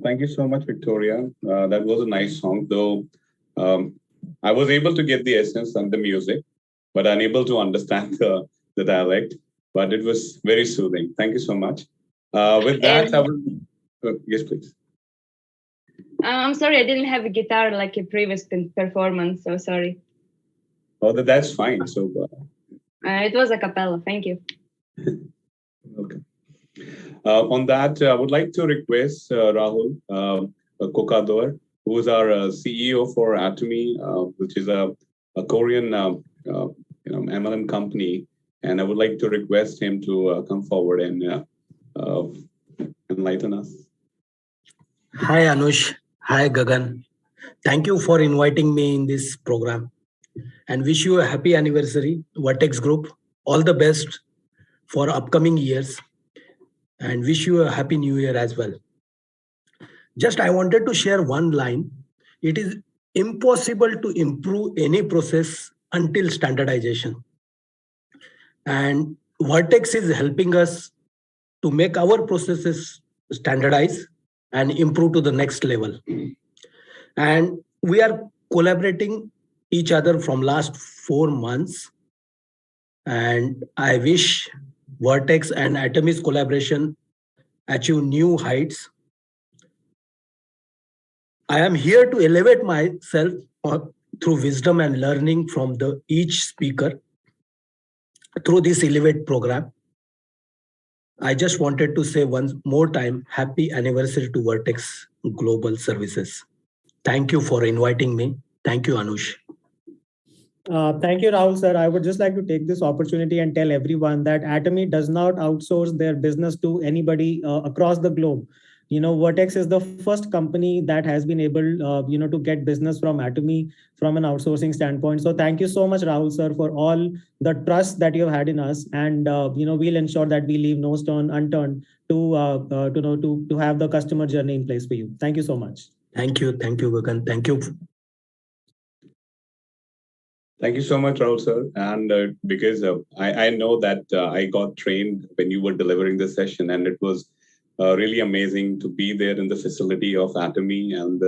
Thank you so much, Victoria. That was a nice song, though I was able to get the essence and the music, but unable to understand the dialect. But it was very soothing. Thank you so much. With that, I will... yes, please. I'm sorry, I didn't have a guitar like a previous performance, so sorry. Oh, that's fine. So it was a cappella. Thank you. Welcome. On that, I would like to request Rahul Kokador, who is our CEO for Atomy, which is a Korean MLM company, and I would like to request him to come forward and enlighten us. Hi Anush, hi Gagan. Thank you for inviting me in this program and wish you a happy anniversary, Vertex Group. All the best for upcoming years and wish you a happy new year as well. Just I wanted to share one line. It is impossible to improve any process until standardization. And Vertex is helping us to make our processes standardize and improve to the next level. And we are collaborating each other from last 4 months. And I wish Vertex and Atomy's collaboration achieve new heights. I am here to elevate myself through wisdom and learning from each speaker through this Elevate program. I just wanted to say once more time, happy anniversary to Vertex Global Services. Thank you for inviting me. Thank you, Anush. Thank you, Rahul, sir. I would just like to take this opportunity and tell everyone that Atomy does not outsource their business to anybody across the globe. Vertex is the first company that has been able, to get business from Atomy from an outsourcing standpoint. So thank you so much, Rahul, sir, for all the trust that you've had in us. And, we'll ensure that we leave no stone unturned to have the customer journey in place for you. Thank you so much. Thank you. Thank you, Gagan. Thank you. Thank you so much, Rahul, sir. And because I know that I got trained when you were delivering this session, and it was really amazing to be there in the facility of Atomy and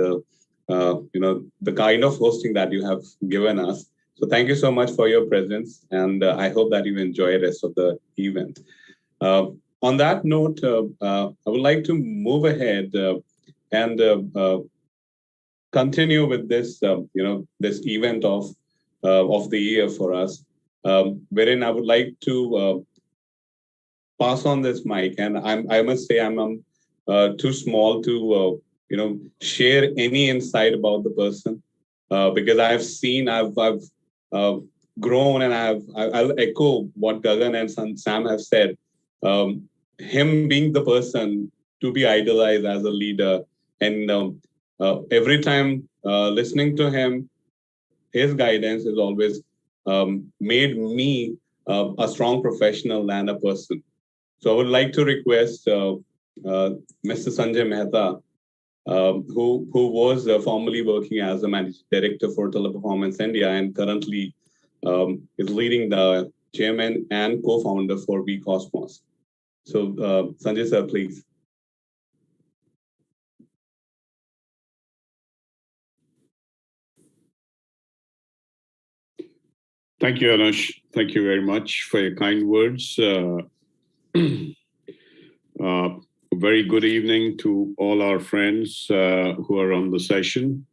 the kind of hosting that you have given us. So thank you so much for your presence, and I hope that you enjoy the rest of the event. On that note, I would like to move ahead and continue with this, this event of the year for us, wherein I would like to pass on this mic, and I must say I'm too small to share any insight about the person because I've grown, and I'll echo what Gagan and Sam have said. Him being the person to be idolized as a leader, and every time listening to him, his guidance has always made me a strong professional and a person. So I would like to request Mr. Sanjay Mehta, who was formerly working as a managing director for Teleperformance India and currently is leading the chairman and co-founder for vCosmos. So Sanjay sir, please. Thank you, Anush. Thank you very much for your kind words. Very good evening to all our friends who are on the session.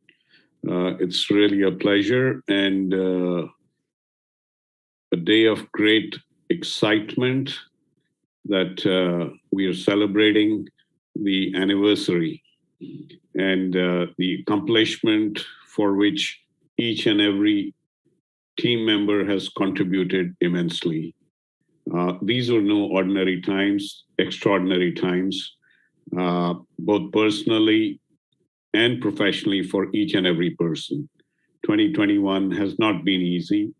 It's really a pleasure and a day of great excitement that we are celebrating the anniversary and the accomplishment for which each and every team member has contributed immensely. These are no ordinary times, extraordinary times, both personally and professionally for each and every person. 2021 has not been easy.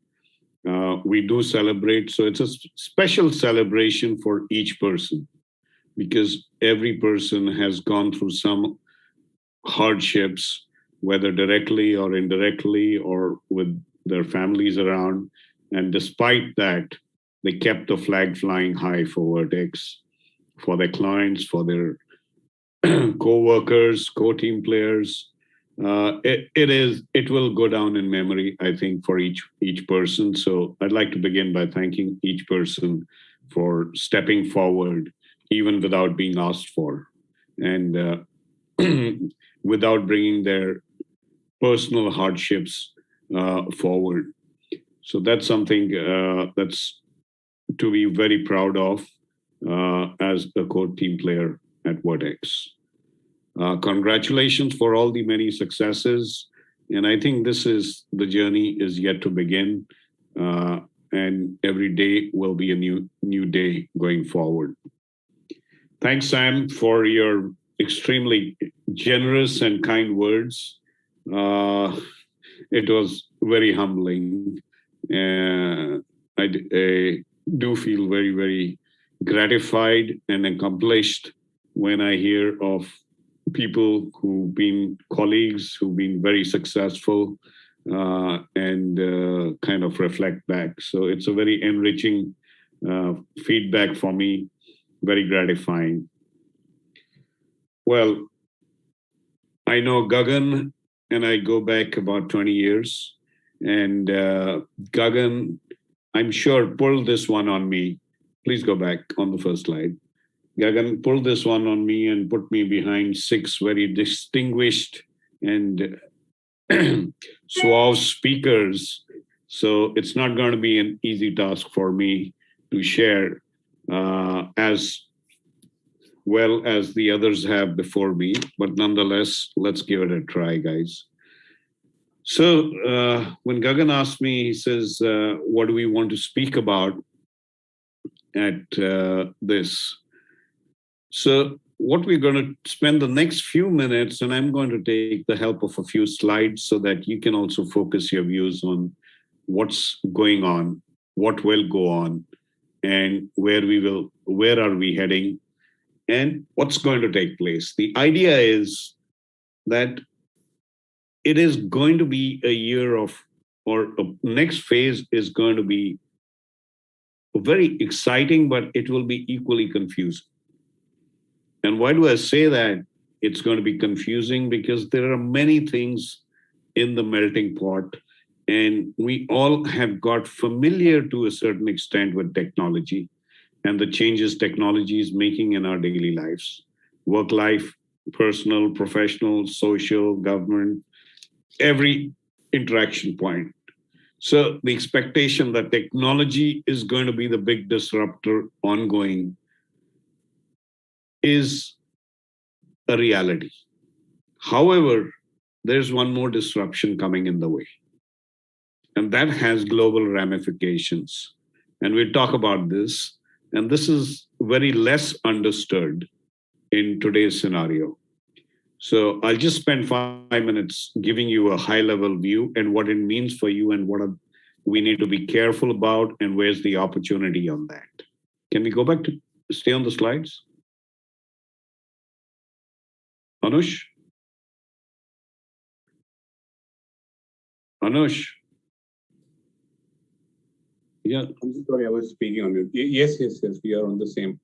We do celebrate, so it's a special celebration for each person because every person has gone through some hardships, whether directly or indirectly or with their families around. And despite that, they kept the flag flying high for Vertex, for their clients, for their co-workers, co-team players. It will go down in memory, I think, for each person. So I'd like to begin by thanking each person for stepping forward, even without being asked for, and without bringing their personal hardships forward. So that's something that's to be very proud of as a core team player at Vortex. Congratulations for all the many successes. And I think the journey is yet to begin. And every day will be a new day going forward. Thanks, Sam, for your extremely generous and kind words. It was very humbling. I do feel very, very gratified and accomplished when I hear of people who've been colleagues, who've been very successful, and kind of reflect back. So it's a very enriching feedback for me, very gratifying. Well, I know Gagan and I go back about 20 years, and Gagan, I'm sure, pulled this one on me. Please go back on the first slide. Gagan pulled this one on me and put me behind 6 very distinguished and suave speakers. So it's not going to be an easy task for me to share as well as the others have before me. But nonetheless, let's give it a try, guys. So when Gagan asked me, he says, what do we want to speak about at this? So what we're going to spend the next few minutes, and I'm going to take the help of a few slides so that you can also focus your views on what's going on, what will go on, and where are we heading, and what's going to take place. The idea is that it is going to be a year of, or a next phase is going to be very exciting, but it will be equally confusing. And why do I say that it's going to be confusing? Because there are many things in the melting pot, and we all have got familiar to a certain extent with technology and the changes technology is making in our daily lives, work life, personal, professional, social, government, every interaction point. So the expectation that technology is going to be the big disruptor ongoing is a reality. However, there's one more disruption coming in the way, and that has global ramifications. And we'll talk about this, and this is very less understood in today's scenario. So I'll just spend 5 minutes giving you a high-level view and what it means for you and what we need to be careful about and where's the opportunity on that. Can we go back to stay on the slides? Anush? Anush? Yeah. I'm sorry, I was speaking on mute. Yes, we are on the same.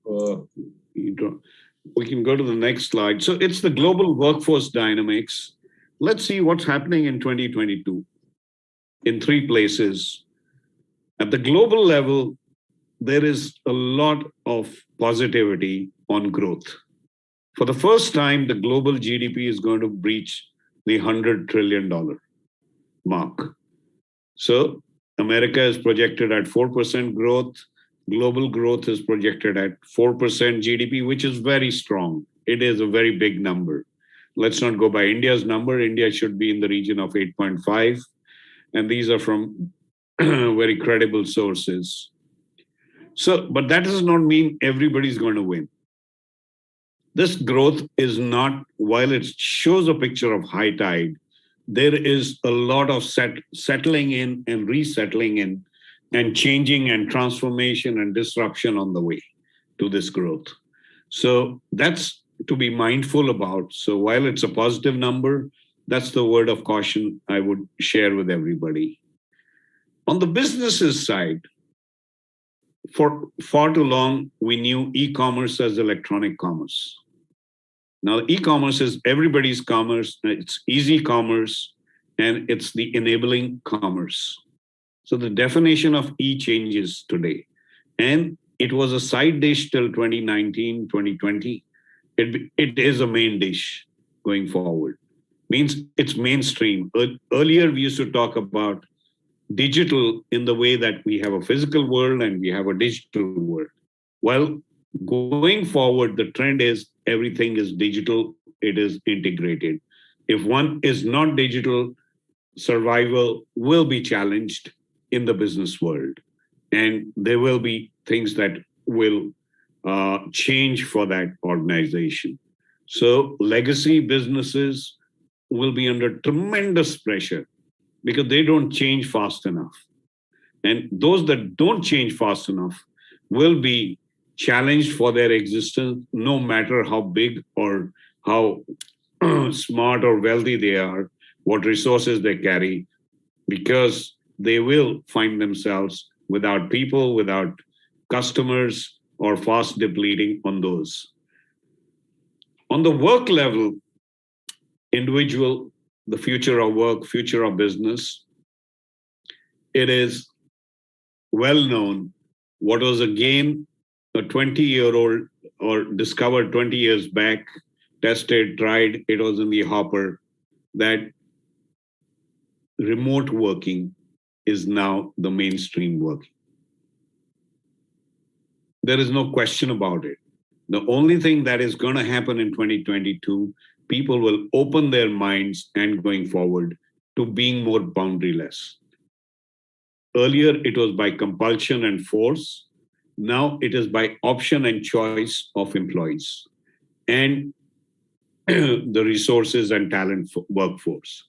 We can go to the next slide. So it's the global workforce dynamics. Let's see what's happening in 2022 in 3 places. At the global level, there is a lot of positivity on growth. For the first time, the global GDP is going to breach the $100 trillion mark. So America is projected at 4% growth. Global growth is projected at 4% GDP, which is very strong. It is a very big number. Let's not go by India's number. India should be in the region of 8.5. And these are from very credible sources. So, but that does not mean everybody's going to win. This growth is not, while it shows a picture of high tide, there is a lot of settling in and resettling in and changing and transformation and disruption on the way to this growth. So that's to be mindful about. So while it's a positive number, that's the word of caution I would share with everybody. On the businesses side, for far too long, we knew e-commerce as electronic commerce. Now, e-commerce is everybody's commerce. It's easy commerce, and it's the enabling commerce. So the definition of E changes today. And it was a side dish till 2019, 2020. It is a main dish going forward. Means it's mainstream. Earlier, we used to talk about digital in the way that we have a physical world and we have a digital world. Well, going forward, the trend is everything is digital, it is integrated. If one is not digital, survival will be challenged in the business world. And there will be things that will change for that organization. So legacy businesses will be under tremendous pressure because they don't change fast enough. And those that don't change fast enough will be challenged for their existence, no matter how big or how smart or wealthy they are, what resources they carry, because they will find themselves without people, without customers, or fast depleting on those. On the work level, individual, the future of work, future of business, it is well known what was again a 20-year-old or discovered 20 years back, tested, tried, it was in the hopper, that remote working is now the mainstream working. There is no question about it. The only thing that is going to happen in 2022, people will open their minds and going forward to being more boundaryless. Earlier, it was by compulsion and force. Now it is by option and choice of employees and the resources and talent workforce.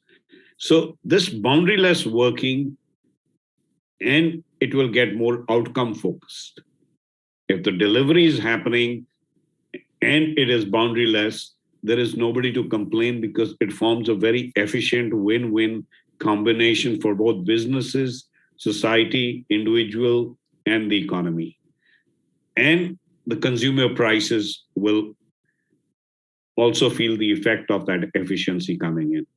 So this boundaryless working, and it will get more outcome focused. If the delivery is happening and it is boundaryless, there is nobody to complain because it forms a very efficient win-win combination for both businesses, society, individual, and the economy. And the consumer prices will also feel the effect of that efficiency coming in.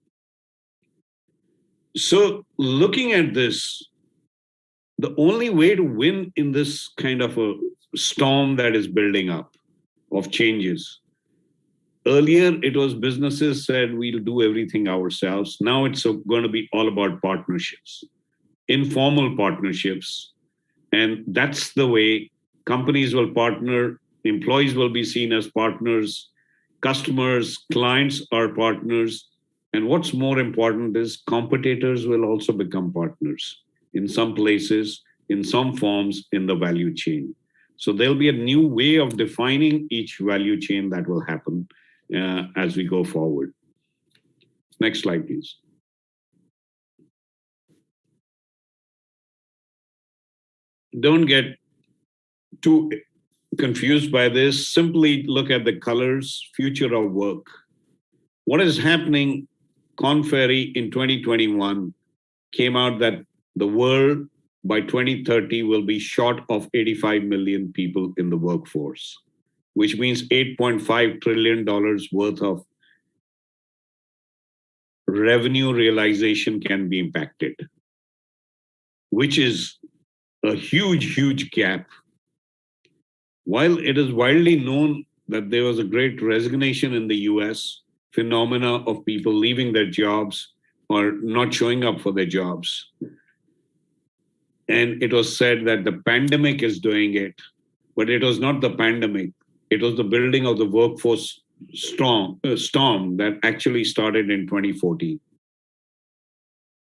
So looking at this, the only way to win in this kind of a storm that is building up of changes. Earlier, it was businesses said we'll do everything ourselves. Now it's going to be all about partnerships, informal partnerships. And that's the way companies will partner, employees will be seen as partners, customers, clients are partners. And what's more important is competitors will also become partners in some places, in some forms in the value chain. So there'll be a new way of defining each value chain that will happen as we go forward. Next slide, please. Don't get too confused by this. Simply look at the colors, future of work. What is happening? Korn Ferry in 2021 came out that the world by 2030 will be short of 85 million people in the workforce, which means $8.5 trillion worth of revenue realization can be impacted, which is a huge, huge gap. While it is widely known that there was a great resignation in the US, phenomena of people leaving their jobs or not showing up for their jobs. And it was said that the pandemic is doing it, but it was not the pandemic. It was the building of the workforce storm that actually started in 2014.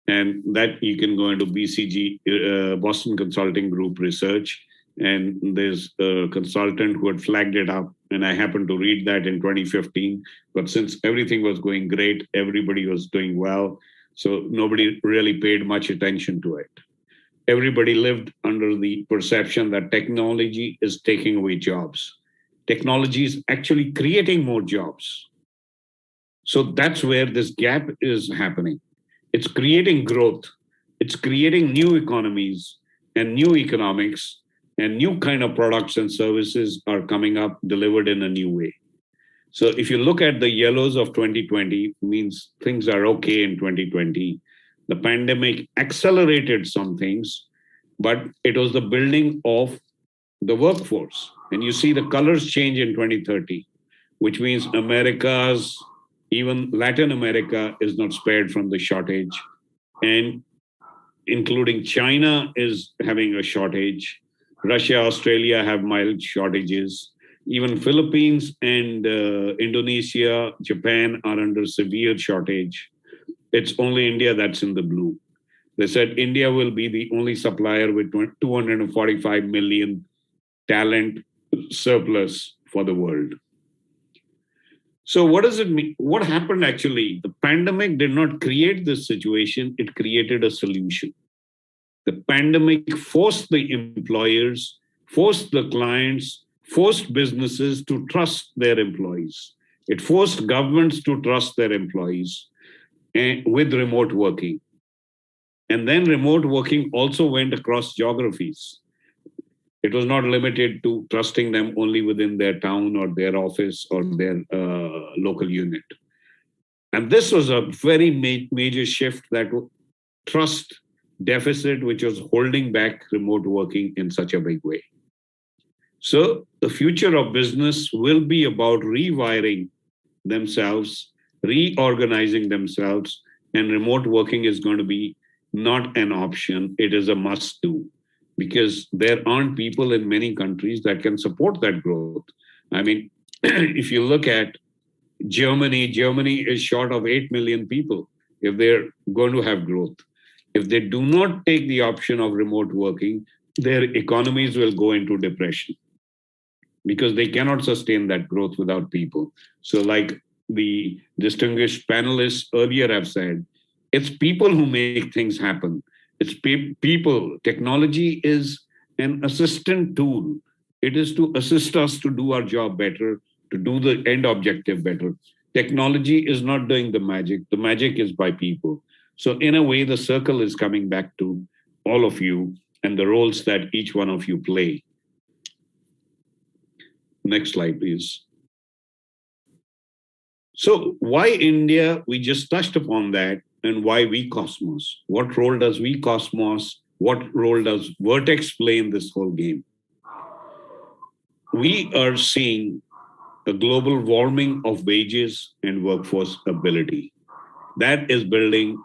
And that you can go into BCG, Boston Consulting Group research, and there's a consultant who had flagged it up, and I happened to read that in 2015. But since everything was going great, everybody was doing well, so nobody really paid much attention to it. Everybody lived under the perception that technology is taking away jobs. Technology is actually creating more jobs. So that's where this gap is happening. It's creating growth. It's creating new economies and new economics, and new kind of products and services are coming up delivered in a new way. So if you look at the yellows of 2020, means things are okay in 2020. The pandemic accelerated some things, but it was the building of the workforce. And you see the colors change in 2030, which means America's, even Latin America is not spared from the shortage. And including China, is having a shortage. Russia, Australia have mild shortages. Even Philippines and Indonesia, Japan are under severe shortage. It's only India that's in the blue. They said India will be the only supplier with 245 million talent surplus for the world. So what does it mean? What happened actually? The pandemic did not create this situation, it created a solution. The pandemic forced the employers, forced the clients, forced businesses to trust their employees. It forced governments to trust their employees with remote working. And then remote working also went across geographies. It was not limited to trusting them only within their town or their office or their local unit. And this was a very major shift, that trust deficit, which was holding back remote working in such a big way. So the future of business will be about rewiring themselves, reorganizing themselves, and remote working is going to be not an option, it is a must do, because there aren't people in many countries that can support that growth. I mean, if you look at Germany is short of 8 million people if they're going to have growth. If they do not take the option of remote working, their economies will go into depression because they cannot sustain that growth without people. So like the distinguished panelists earlier have said, it's people who make things happen. It's people. Technology is an assistant tool. It is to assist us to do our job better, to do the end objective better. Technology is not doing the magic. The magic is by people. So in a way, the circle is coming back to all of you and the roles that each one of you play. Next slide, please. So why India? We just touched upon that. And why vCosmos? What role does vCosmos, what role does Vertex play in this whole game? We are seeing a global warming of wages and workforce ability. That is building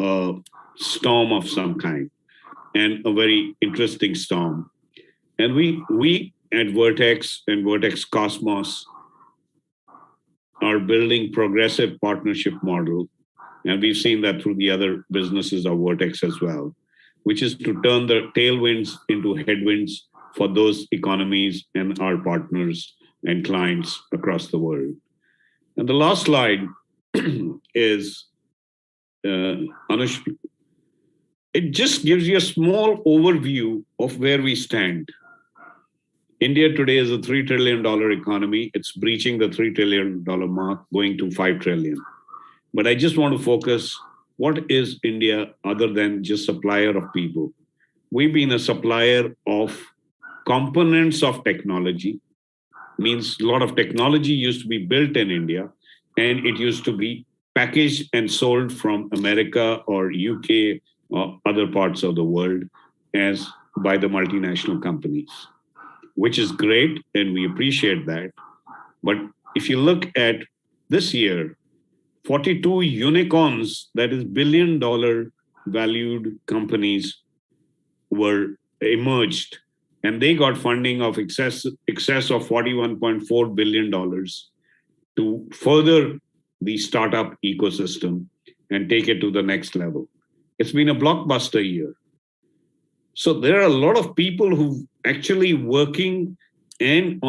a storm of some kind, and a very interesting storm. And we at Vertex and Vertex Cosmos are building progressive partnership model. And we've seen that through the other businesses of Vertex as well, which is to turn the tailwinds into headwinds for those economies and our partners and clients across the world. And the last slide is, Anush, it just gives you a small overview of where we stand. India today is a $3 trillion economy. It's breaching the $3 trillion mark, going to $5 trillion. But I just want to focus, what is India other than just supplier of people? We've been a supplier of components of technology, means a lot of technology used to be built in India, and it used to be packaged and sold from America or UK or other parts of the world as by the multinational companies, which is great, and we appreciate that. But if you look at this year, 42 unicorns, that is billion-dollar valued companies, were emerged, and they got funding of excess of $41.4 billion to further the startup ecosystem and take it to the next level. It's been a blockbuster year. So there are a lot of people who actually working and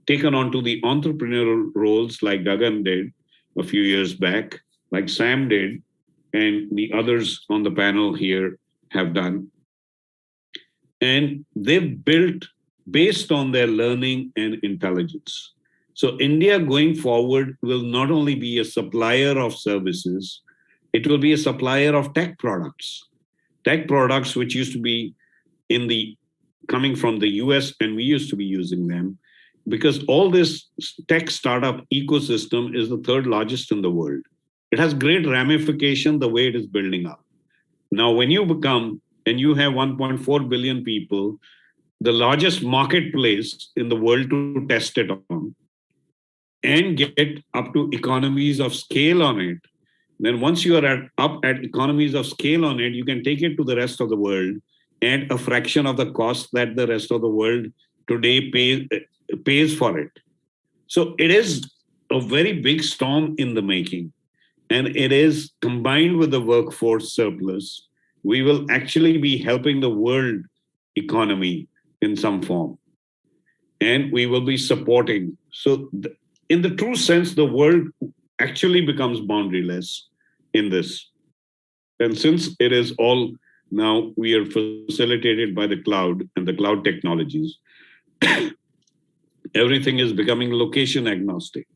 taken onto the entrepreneurial roles, like Gagan did a few years back, like Sam did, and the others on the panel here have done. And they've built based on their learning and intelligence. So India going forward will not only be a supplier of services, it will be a supplier of tech products which used to be coming from the US, and we used to be using them, because all this tech startup ecosystem is the third largest in the world. It has great ramification the way it is building up. Now, when you become, and you have 1.4 billion people, the largest marketplace in the world to test it on, and get up to economies of scale on it, Then once you are up at economies of scale on it, you can take it to the rest of the world at a fraction of the cost that the rest of the world today pays for it. So it is a very big storm in the making. And it is combined with the workforce surplus. We will actually be helping the world economy in some form. And we will be supporting. So in the true sense, the world actually becomes boundaryless in this. And since it is all now, we are facilitated by the cloud and the cloud technologies, everything is becoming location agnostic.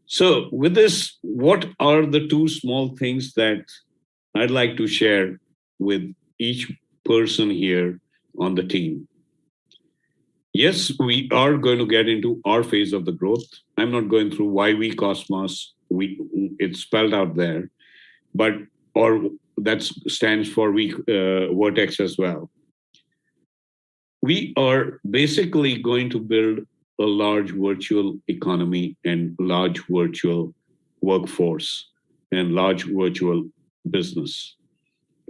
So with this, what are the two small things that I'd like to share with each person here on the team? Yes, we are going to get into our phase of the growth. I'm not going through why we Cosmos. It's spelled out there, or that stands for Vortex as well. We are basically going to build a large virtual economy and large virtual workforce and large virtual business.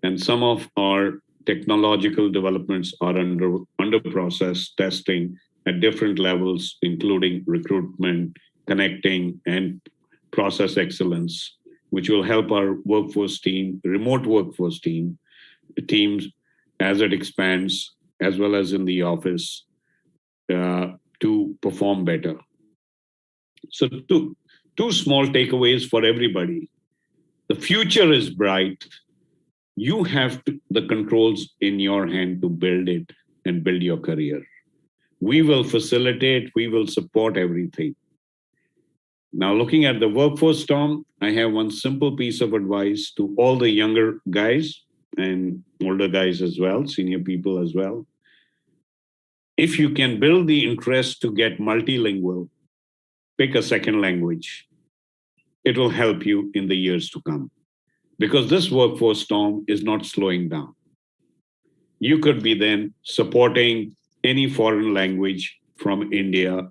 And some of our technological developments are under process testing at different levels, including recruitment, connecting, and process excellence, which will help our workforce team, remote workforce teams as it expands, as well as in the office, to perform better. So two small takeaways for everybody. The future is bright. You have the controls in your hand to build it and build your career. We will facilitate, we will support everything. Now, looking at the workforce storm, I have one simple piece of advice to all the younger guys and older guys as well, senior people as well. If you can build the interest to get multilingual, pick a second language. It will help you in the years to come, because this workforce storm is not slowing down. You could be then supporting any foreign language from India,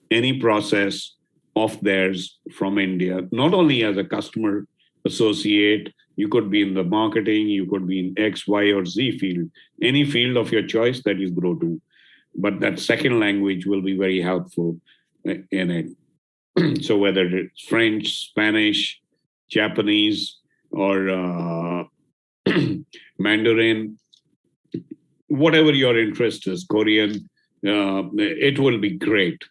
any process of theirs from India, not only as a customer associate, you could be in the marketing, you could be in X, Y, or Z field, any field of your choice that you grow to. But that second language will be very helpful in it. So whether it's French, Spanish, Japanese, or Mandarin, whatever your interest is, Korean, it will be great.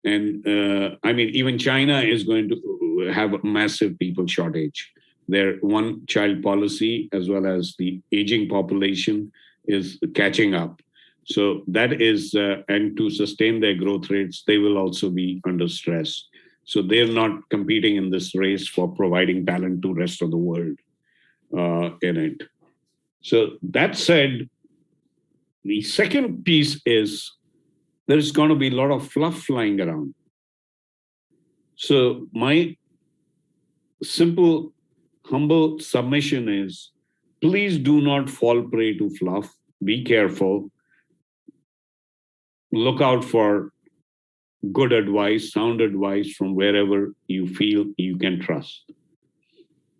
And I mean, even China is going to have a massive people shortage. Their one-child policy, as well as the aging population, is catching up. So that is, and to sustain their growth rates, they will also be under stress. So they're not competing in this race for providing talent to the rest of the world in it. So that said, the second piece is there's going to be a lot of fluff flying around. So my simple, humble submission is, please do not fall prey to fluff. Be careful. Look out for good advice, sound advice from wherever you feel you can trust.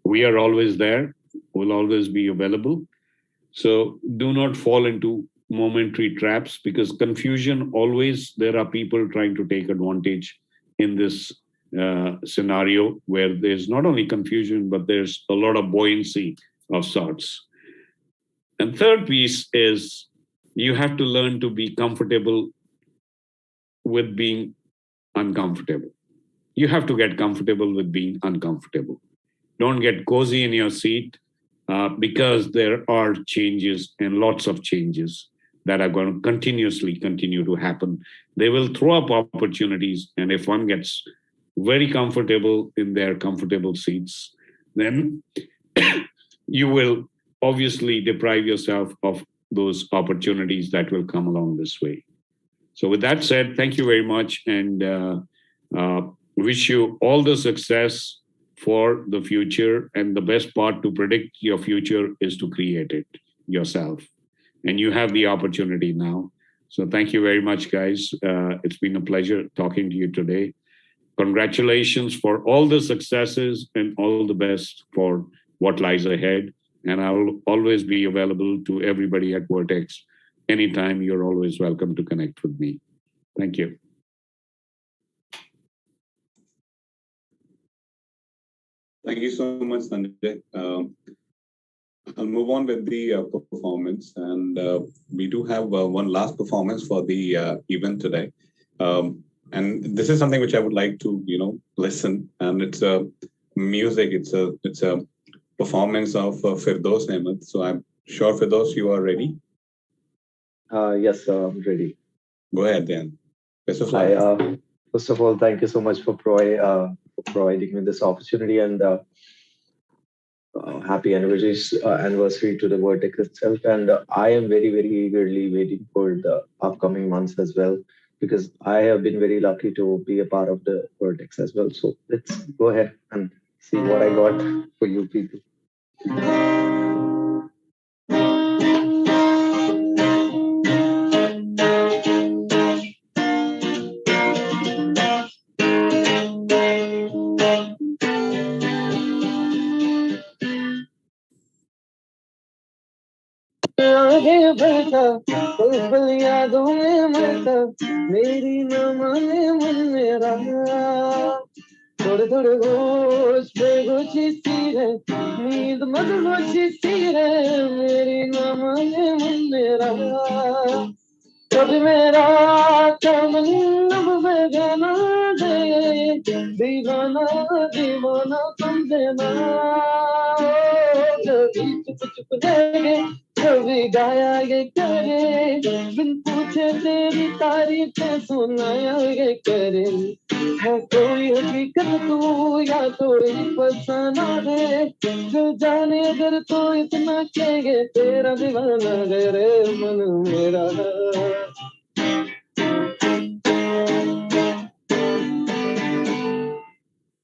We are always there. We'll always be available. So do not fall into momentary traps, because confusion always, there are people trying to take advantage in this scenario where there's not only confusion, but there's a lot of buoyancy of sorts. And third piece is you have to learn to be comfortable with being uncomfortable. You have to get comfortable with being uncomfortable. Don't get cozy in your seat because there are changes and lots of changes that are going to continuously continue to happen. They will throw up opportunities. And if one gets very comfortable in their comfortable seats, then you will obviously deprive yourself of those opportunities that will come along this way. So with that said, thank you very much, and wish you all the success for the future. And the best part to predict your future is to create it yourself. And you have the opportunity now. So thank you very much, guys. It's been a pleasure talking to you today. Congratulations for all the successes and all the best for what lies ahead. And I'll always be available to everybody at Vortex. Anytime, you're always welcome to connect with me. Thank you. Thank you so much, Sanjay. I'll move on with the performance, and we do have one last performance for the event today. And this is something which I would like to, listen. And it's music. It's a performance of Firdaus Ahmed. So I'm sure, Firdaus, you are ready. Yes, I'm ready. Go ahead then. Best of luck. Hi. First of all, thank you so much for providing me this opportunity, and happy anniversary to the Vertex itself. And I am very, very eagerly waiting for the upcoming months as well, because I have been very lucky to be a part of the Vertex as well. So let's go ahead and see what I got for you people. आगे बढ़ता पल पल यादों में मरता मेरी न माने मन मेरा थोड़े थोड़े होश बेहोशी सी है नींद मदहोशी सी है मेरी न माने मन मेरा कभी मेरा चमन अब बेगाना दे दीवाना दीवाना समझना कभी चुप चुप रहे कभी गाया ये करे बिन पूछे तेरी तारीफें सुनाया ये करे है कोई हकीकत तू या कोई फसाना है जो जाने अगर तो इतना कहेंगे तेरा दीवाना रे मन मेरा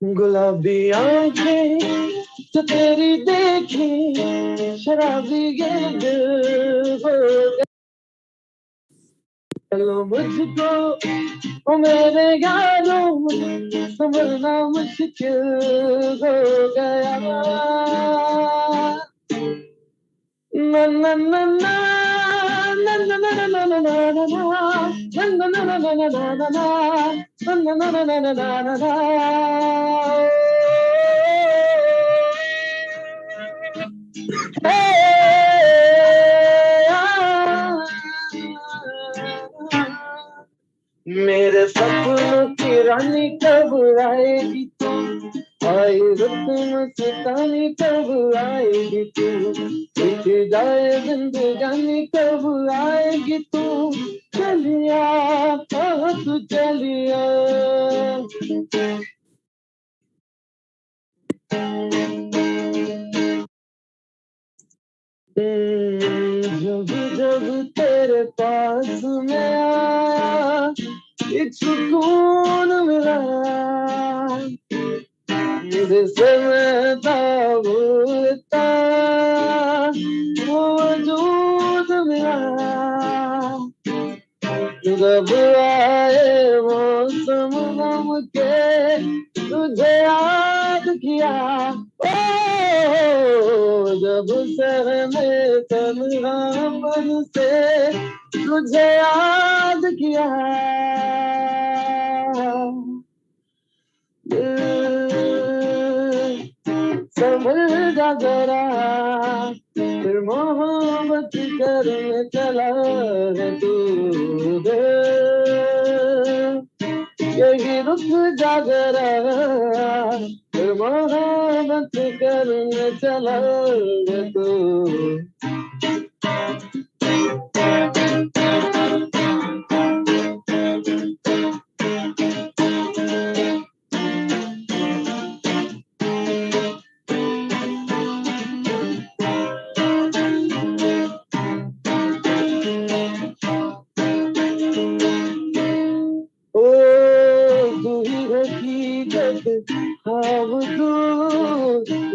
गुलाबी आंखें जो तेरी देखी शराबी ये दिल हो गया चलो मुझको ओ मेरे यारों संभलना मुश्किल हो गया ना ना ना ना na na na na na na na na na na na na na na na na na na मेरे सपनों की रानी कब आएगी तू आई रुत मस्तानी कब आएगी तू बीत जाए जिंदगानी कब आएगी तू चलिया तू चलिया जब तेरे पास में आया एक सुकून मिला जिसे मैं भूलता वो वजूद मिला जब आए मौसम गम के तुझे याद किया ओ जब सर में तन्हापन से तुझे याद किया संभल जा जरा फिर मोहब्बत करने चला है तू यही रुक जा जरा फिर मोहब्बत करने चला है तू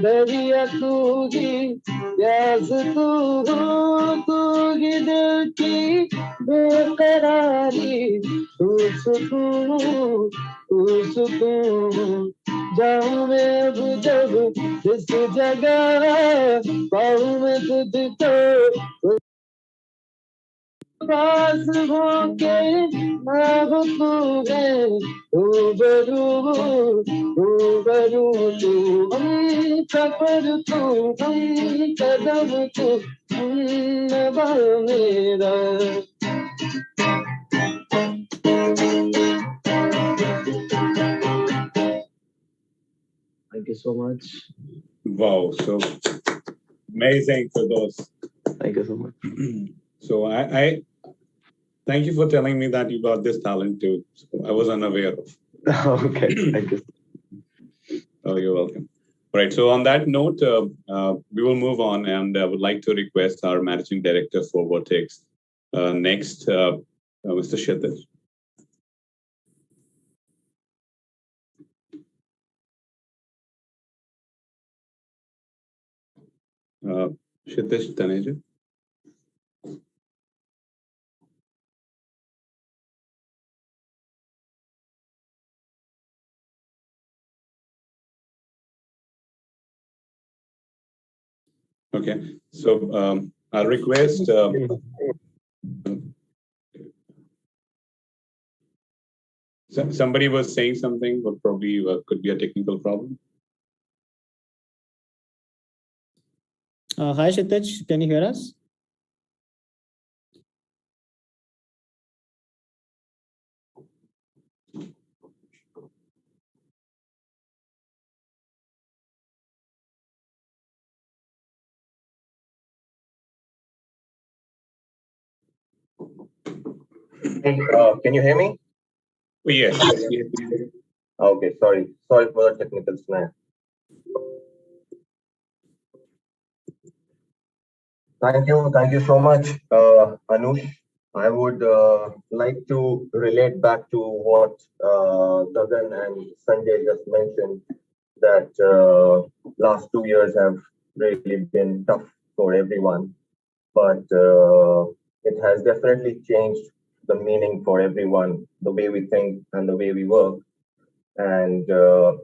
दरिया तू ही प्यास तू ही दिल की बेकरारी तू सुकून जाऊं मैं अब जब इस जगह पाऊं मैं तुझको पास होके ना हो तू रूबरू तू सफर तू कदम तू नभा मेरा Thank you so much. Wow, so amazing for those. Thank you so much. So I thank you for telling me that you got this talent too. So I was unaware of. Okay, thank you. Oh, you're welcome. All right. So on that note, we will move on, and I would like to request our managing director for Vortex next, Mr. Kshitij. Kshitij Taneja. Okay, so I'll request. Somebody was saying something, but probably could be a technical problem. Hi, Kshitij, can you hear us? Hey, can you hear me? Oh, yes. Okay, sorry for the technical snag. Thank you so much, Anush. I would like to relate back to what Gagan and Sanjay just mentioned, that last 2 years have really been tough for everyone, but it has definitely changed the meaning for everyone, the way we think and the way we work. And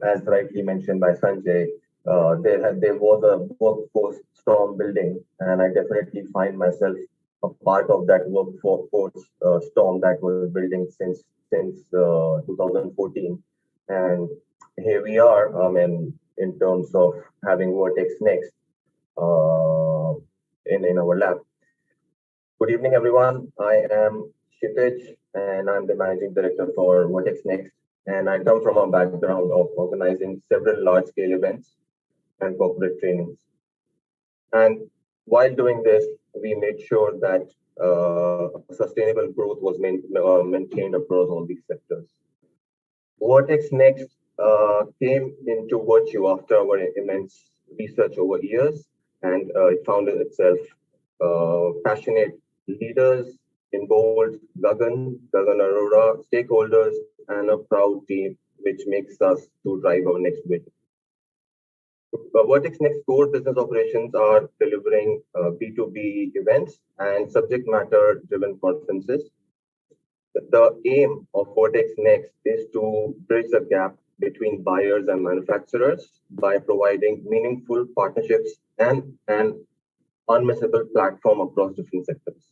as rightly mentioned by Sanjay, there was a workforce storm building, and I definitely find myself a part of that workforce storm that was building since 2014. And here we are, in terms of having Vortex Next in our lab. Good evening, everyone. I am Kshitij, and I'm the managing director for Vertex Next. And I come from a background of organizing several large-scale events and corporate trainings. And while doing this, we made sure that sustainable growth was maintained across all these sectors. Vertex Next came into virtue after our immense research over years, and it found itself passionate leaders, involved Gagan Arora, stakeholders, and a proud team, which makes us to drive our next vision. Vertex Next core business operations are delivering B2B events and subject matter driven conferences. The aim of Vertex Next is to bridge the gap between buyers and manufacturers by providing meaningful partnerships and an unmissable platform across different sectors.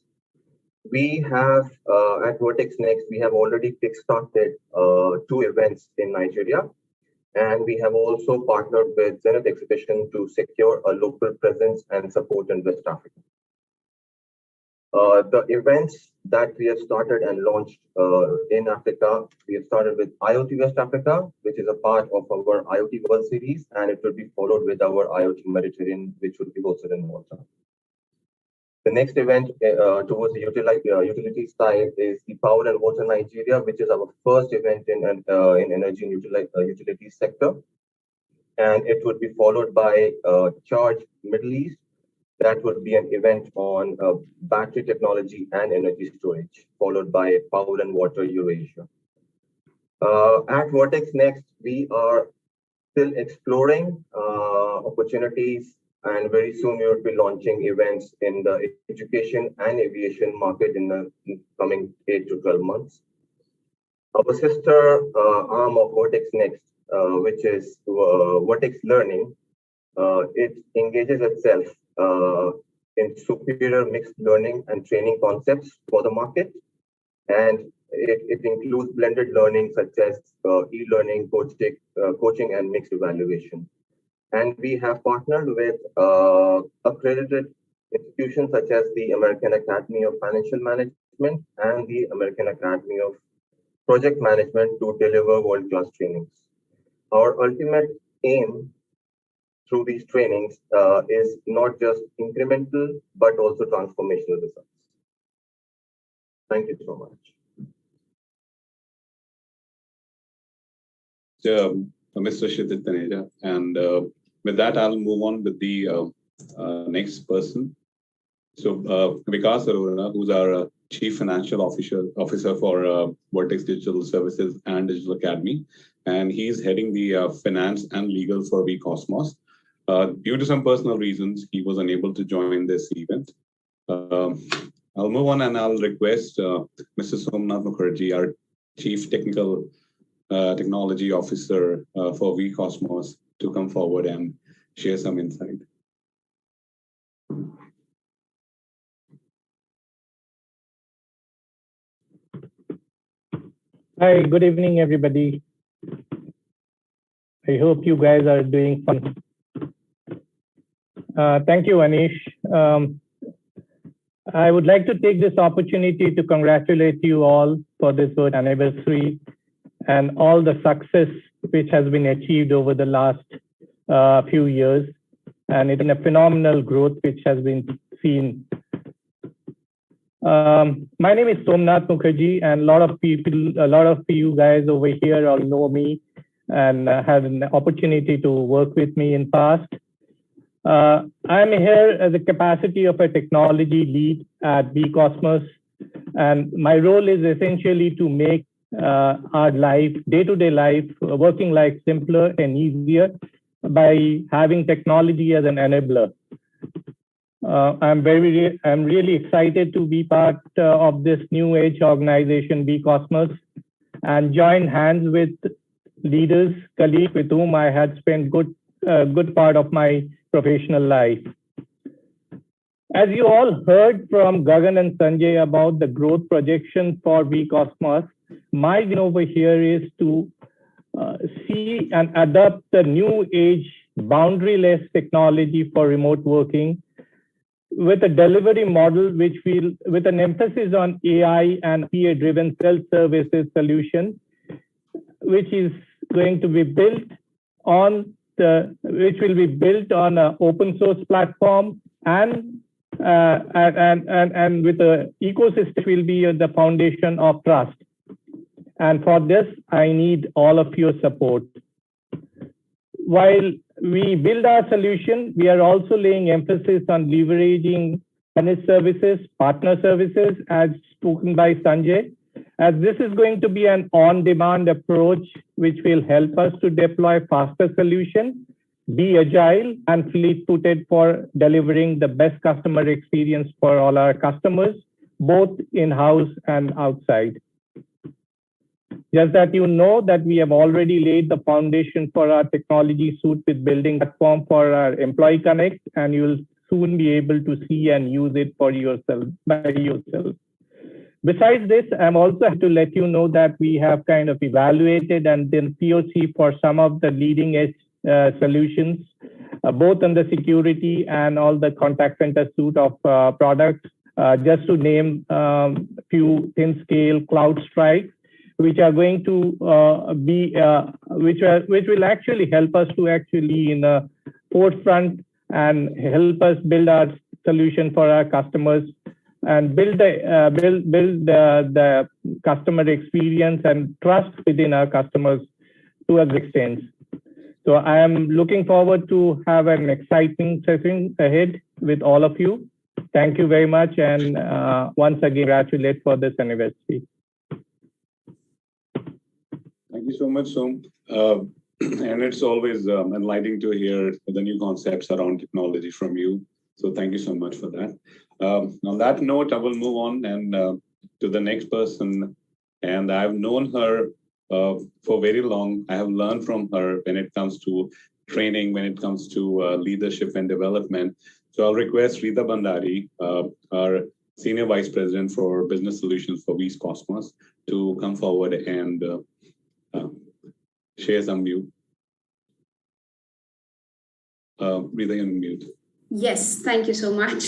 We have at Vertex Next, we have already kickstarted 2 events in Nigeria, and we have also partnered with Zenith Exhibition to secure a local presence and support in West Africa. The events that we have started and launched in Africa, we have started with IoT West Africa, which is a part of our IoT World Series, and it will be followed with our IoT Mediterranean, which will be hosted in Malta. The next event towards the utility side is the Power and Water Nigeria, which is our first event in energy and utility sector. And it would be followed by Charge Middle East. That would be an event on battery technology and energy storage, followed by Power and Water Eurasia. At Vortex Next, we are still exploring opportunities And very soon we will be launching events in the education and aviation market in the coming 8 to 12 months. Our sister arm of Vortex Next, which is Vertex Learning, it engages itself in superior mixed learning and training concepts for the market. And it includes blended learning such as e-learning, coaching, and mixed evaluation. And we have partnered with accredited institutions such as the American Academy of Financial Management and the American Academy of Project Management to deliver world-class trainings. Our ultimate aim through these trainings is not just incremental, but also transformational results. Thank you so much. Mr. Kshitij Taneja, and with that, I'll move on with the next person. So Vikas Arora, who's our Chief Financial Officer for Vertex Digital Services and Digital Academy, and he's heading the finance and legal for vCosmos. Due to some personal reasons, he was unable to join this event. I'll move on and I'll request Mr. Somnath Mukherjee, our Chief Technology Officer for vCosmos, to come forward and share some insight. Hi, good evening, everybody. I hope you guys are doing fun. Thank you, Anish. I would like to take this opportunity to congratulate you all for this third anniversary and all the success which has been achieved over the last few years. And it's a phenomenal growth which has been seen. My name is Somnath Mukherjee, and a lot of you guys over here all know me and had an opportunity to work with me in past. I'm here as a capacity of a technology lead at vCosmos, and my role is essentially to make our life, day-to-day life, working life simpler and easier by having technology as an enabler. I'm really excited to be part of this new age organization, vCosmos, and join hands with leaders, colleagues with whom I had spent good part of my professional life. As you all heard from Gagan and Sanjay about the growth projection for vCosmos, my vision over here is to see and adopt the new age boundaryless technology for remote working with a delivery model which will, with an emphasis on AI and PA-driven self-services solution, which is going to be built on which will be built on an open source platform and with the ecosystem will be the foundation of trust. And for this, I need all of your support. While we build our solution, we are also laying emphasis on leveraging managed services, partner services, as spoken by Sanjay, as this is going to be an on-demand approach, which will help us to deploy faster solutions, be agile, and fleet-footed for delivering the best customer experience for all our customers, both in-house and outside. Just that you know that we have already laid the foundation for our technology suite with building platform for our Employee Connect, and you will soon be able to see and use it for yourself, by yourself. Besides this, I'm also have to let you know that we have kind of evaluated and then POC for some of the leading edge solutions, both on the security and all the contact center suite of products. Just to name few ThinScale, CloudStrike, which are going to which will actually help us to actually in the forefront and help us build our solution for our customers and build the customer experience and trust within our customers to a great extent. So I am looking forward to have an exciting session ahead with all of you. Thank you very much, and once again, congratulate for this anniversary. Thank you so much, Som. and it's always enlightening to hear the new concepts around technology from you. So thank you so much for that. On that note, I will move on and to the next person. And I've known her for very long. I have learned from her when it comes to training, when it comes to leadership and development. So I'll request Rita Bandari, our Senior Vice President for Business Solutions for V's Cosmos, to come forward and share some view. Rita, you're on mute. Yes, thank you so much.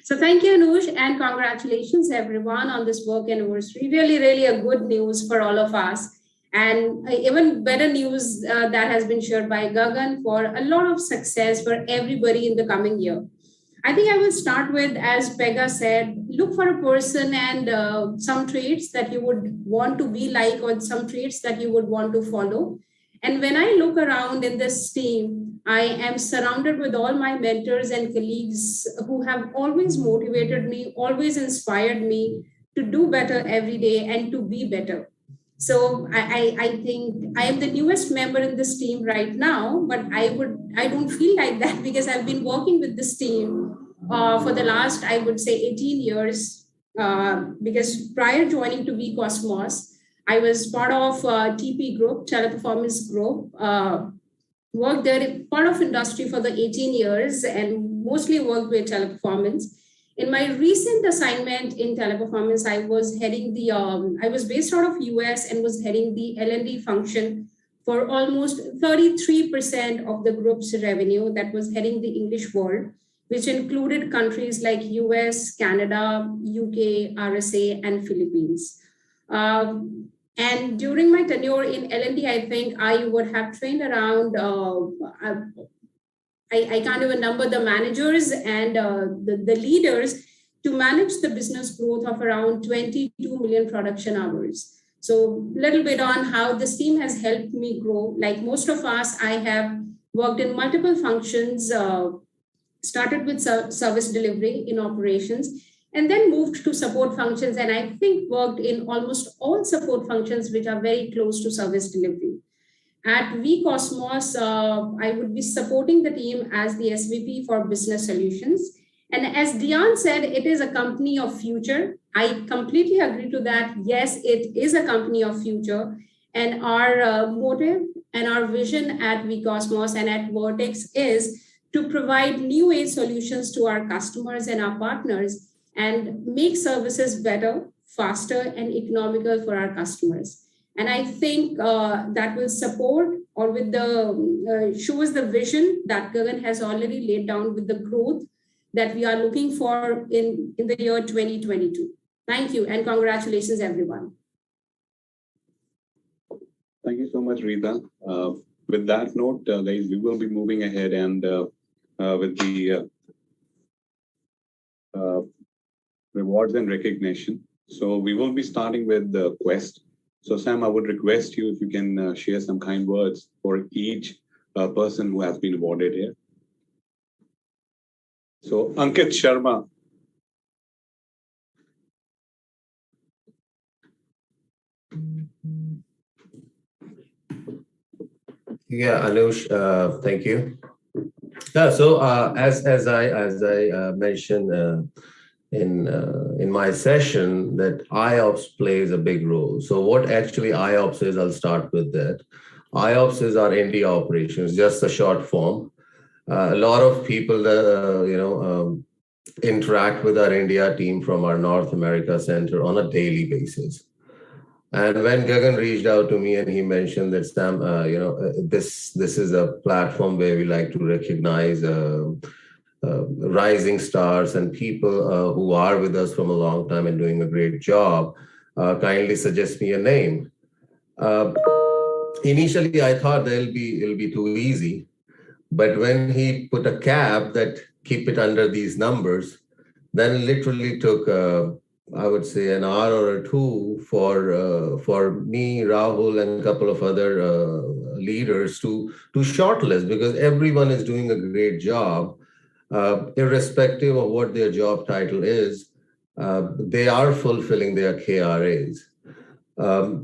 So thank you, Anush, and congratulations, everyone, on this work anniversary. Really, really a good news for all of us. And even better news that has been shared by Gagan for a lot of success for everybody in the coming year. I think I will start with, as Pega said, look for a person and some traits that you would want to be like, or some traits that you would want to follow. And when I look around in this team, I am surrounded with all my mentors and colleagues who have always motivated me, always inspired me to do better every day and to be better. So I think I am the newest member in this team right now, but I don't feel like that because I've been working with this team for the last, I would say, 18 years. Because prior joining to V Cosmos, I was part of TP Group, Teleperformance Group, worked there, part of industry for the 18 years and mostly worked with teleperformance. In my recent assignment in teleperformance, I was heading the, I was based out of US and was heading the L&D function for almost 33% of the group's revenue that was heading the English world, which included countries like US, Canada, UK, RSA, and Philippines. And during my tenure in L&D, I think I would have trained around, I can't even number the managers and the leaders to manage the business growth of around 22 million production hours. So a little bit on how this team has helped me grow. Like most of us, I have worked in multiple functions, started with service delivery in operations, and then moved to support functions. And I think worked in almost all support functions, which are very close to service delivery. At V Cosmos, I would be supporting the team as the SVP for business solutions. And as Dion said, it is a company of future. I completely agree to that. Yes, it is a company of future. And our motive and our vision at V Cosmos and at Vortex is to provide new age solutions to our customers and our partners and make services better, faster, and economical for our customers. And I think that will support or with the shows the vision that Gagan has already laid down with the growth that we are looking for in the year 2022. Thank you and congratulations, everyone. Thank you so much, Rita. With that note, guys, we will be moving ahead and with the rewards and recognition. So we will be starting with the quest. So Sam, I would request you if you can share some kind words for each person who has been awarded here. So Ankit Sharma. Yeah, Anush, thank you. Yeah, so as I mentioned in my session, that IOPS plays a big role. So what actually IOPS is, I'll start with that. IOPS is our India operations, just a short form. A lot of people, interact with our India team from our North America center on a daily basis. And when Gagan reached out to me and he mentioned that, Sam, this is a platform where we like to recognize rising stars and people who are with us from a long time and doing a great job, kindly suggest me a name. Initially, I thought it'll be too easy. But when he put a cap that keep it under these numbers, then it literally took, I would say, an hour or two for me, Rahul, and a couple of other leaders to shortlist, because everyone is doing a great job, irrespective of what their job title is. They are fulfilling their KRAs.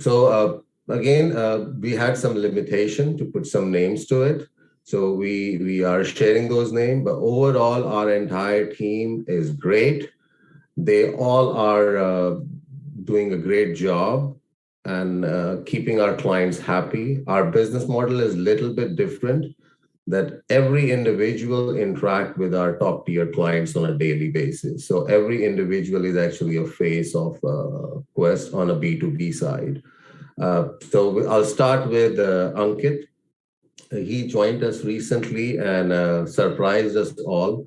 So again, we had some limitation to put some names to it. So we are sharing those names, but overall, our entire team is great. They all are doing a great job and keeping our clients happy. Our business model is a little bit different, that every individual interact with our top tier clients on a daily basis. So every individual is actually a face of Quest on a B2B side. So I'll start with Ankit. He joined us recently and surprised us all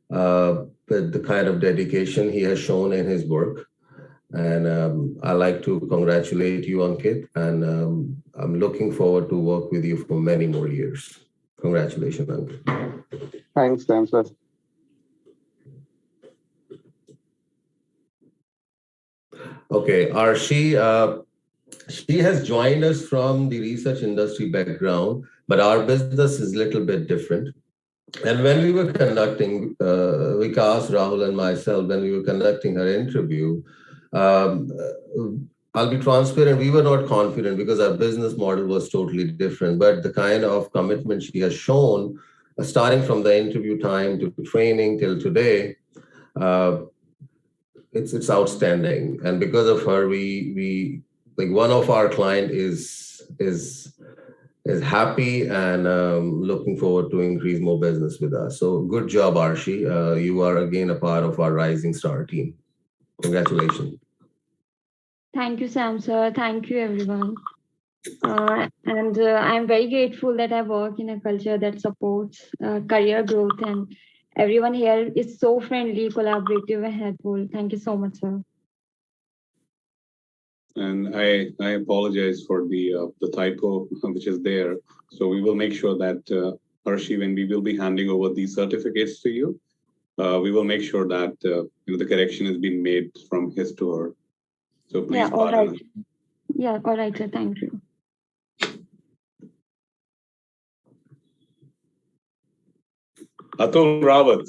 with the kind of dedication he has shown in his work. And I'd like to congratulate you, Ankit, and I'm looking forward to work with you for many more years. Congratulations, Ankit. Thanks, sir. Okay, Arshi, she has joined us from the research industry background, but our business is a little bit different. And when we were conducting, Vikas, Rahul, and myself, when we were conducting her interview, I'll be transparent, we were not confident because our business model was totally different. But the kind of commitment she has shown, starting from the interview time to training till today, it's outstanding. And because of her, we like one of our client is happy and looking forward to increase more business with us. So good job, Arshi. You are again a part of our Rising Star team. Congratulations. Thank you, Sam, sir. Thank you, everyone. And I'm very grateful that I work in a culture that supports career growth, and everyone here is so friendly, collaborative, and helpful. Thank you so much, sir. And I apologize for the typo which is there. So we will make sure that Arshi, when we will be handing over these certificates to you, we will make sure that the correction has been made from his to her. So please. Yeah, all right. Yeah, all right, sir. Thank you. Atul Rawat.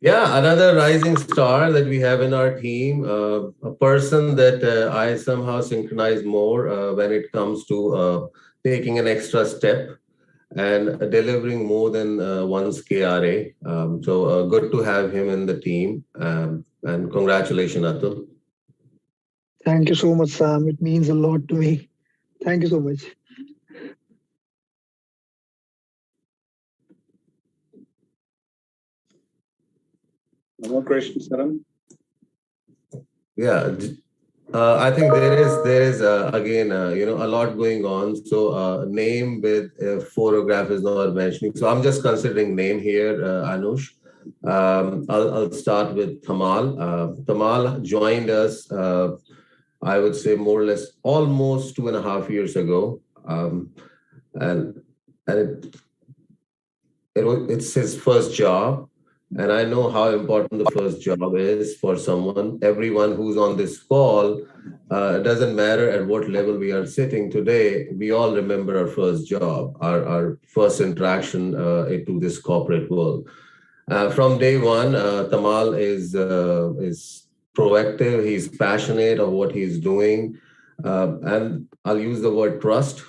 Yeah, another rising star that we have in our team, a person that I somehow synchronize more when it comes to taking an extra step and delivering more than one's KRA. So good to have him in the team. And congratulations, Atul. Thank you so much, Sam. It means a lot to me. Thank you so much. No more questions, Saran? Yeah, I think there is again a lot going on. So name with photograph is not mentioning. So I'm just considering name here, Anush. I'll start with Tamal. Tamal joined us, I would say more or less almost 2.5 years ago, and it's his first job. And I know how important the first job is for someone. Everyone who's on this call, it doesn't matter at what level we are sitting today, we all remember our first job, our first interaction into this corporate world. From day one, Tamal is proactive, he's passionate of what he's doing. And I'll use the word trust.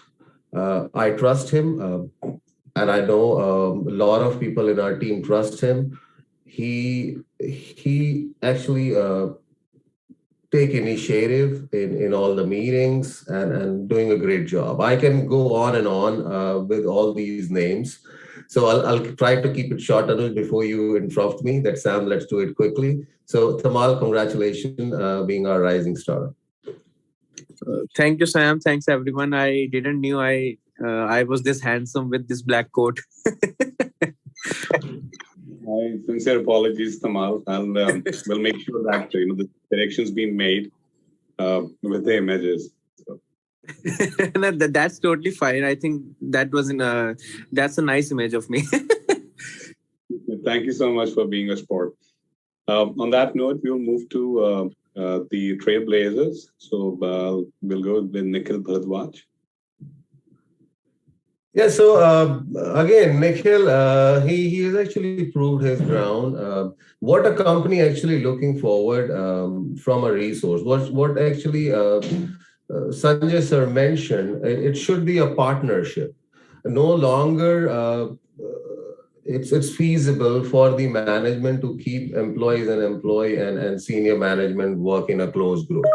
I trust him, and I know a lot of people in our team trust him. He actually take initiative in all the meetings and doing a great job. I can go on and on with all these names. So I'll try to keep it short before you interrupt me. That Sam, let's do it quickly. So Tamal, congratulations being our rising star. Thank you, Sam. Thanks, everyone. I didn't knew I was this handsome with this black coat. My sincere apologies, Tamal. We'll make sure that the corrections being made with the images. So. That's totally fine. I think that was that's a nice image of me. Thank you so much for being a sport. On that note, we'll move to the Trailblazers. So we'll go with Nikhil Bharadwaj. Yeah, so again, Nikhil, he has actually proved his ground. What a company actually looking forward from a resource. What actually Sanjay sir mentioned, it should be a partnership. No longer it's feasible for the management to keep employees and senior management work in a closed group.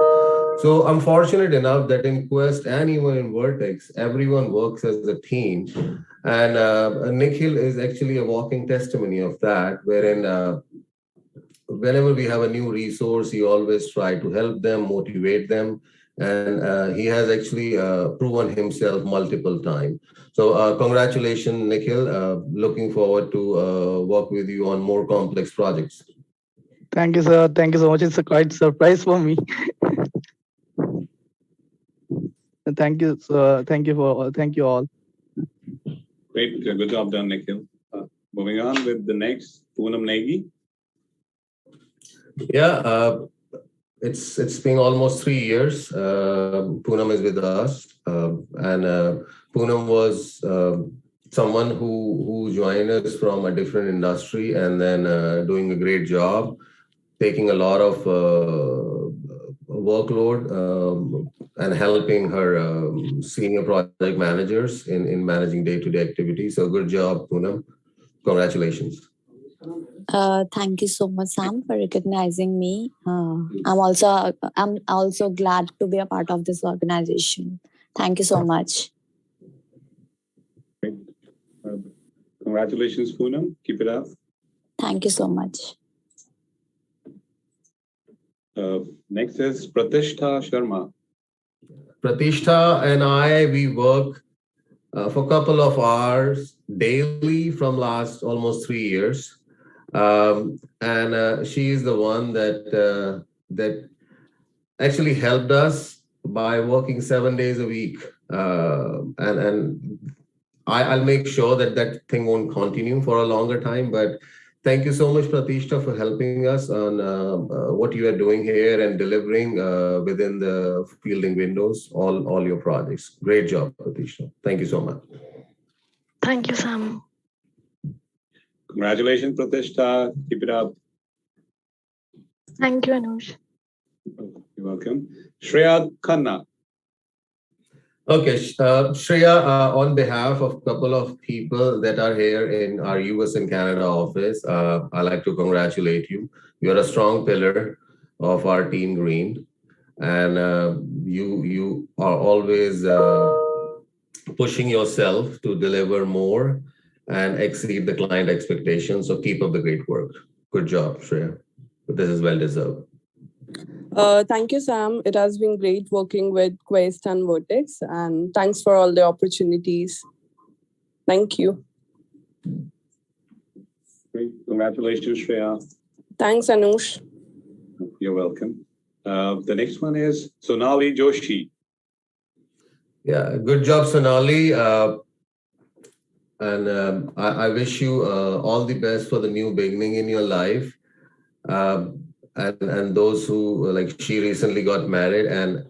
So I'm fortunate enough that in Quest and even in Vertex, everyone works as a team. And Nikhil is actually a walking testimony of that, wherein whenever we have a new resource, he always try to help them, motivate them. And he has actually proven himself multiple times. So congratulations, Nikhil. Looking forward to work with you on more complex projects. Thank you, sir. Thank you so much. It's a quite surprise for me. Thank you, sir. Thank you all. Great, good job done, Nikhil. Moving on with the next, Poonam Negi. Yeah, it's been almost 3 years. Poonam is with us, and Poonam was someone who joined us from a different industry and then doing a great job, taking a lot of workload and helping her senior project managers in managing day-to-day activities. So good job, Poonam. Congratulations. Thank you so much, Sam, for recognizing me. I'm also glad to be a part of this organization. Thank you so much. Great. Congratulations, Poonam. Keep it up. Thank you so much. Next is Pratishta Sharma. Pratishta and I, we work for a couple of hours daily from last almost 3 years. And she is the one that actually helped us by working 7 days a week. And I'll make sure that thing won't continue for a longer time. But thank you so much, Pratishta, for helping us on what you are doing here and delivering within the fielding windows, all your projects. Great job, Pratishta. Thank you so much. Thank you, Sam. Congratulations, Pratishta. Keep it up. Thank you, Anush. You're welcome. Shreya Khanna. Okay, Shreya, on behalf of a couple of people that are here in our US and Canada office, I'd like to congratulate you. You're a strong pillar of our Team Green, and you are always pushing yourself to deliver more and exceed the client expectations. So keep up the great work. Good job, Shreya. This is well deserved. Thank you, Sam. It has been great working with Quest and Vertex, and thanks for all the opportunities. Thank you. Great. Congratulations, Shreya. Thanks, Anush. You're welcome. The next one is Sonali Joshi. Yeah, good job, Sonali. And I wish you all the best for the new beginning in your life. And those who, like, she recently got married and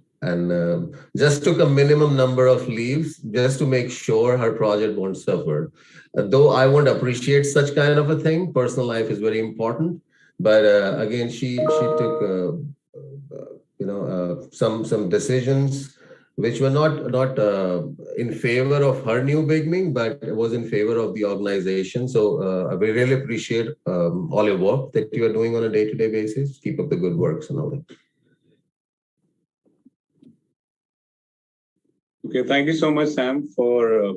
just took a minimum number of leaves just to make sure her project won't suffer. Though I won't appreciate such kind of a thing, personal life is very important. But again, she took some decisions which were not in favor of her new beginning, but it was in favor of the organization. So we really appreciate all your work that you are doing on a day-to-day basis. Keep up the good work, Sonali. Okay, thank you so much, Sam, for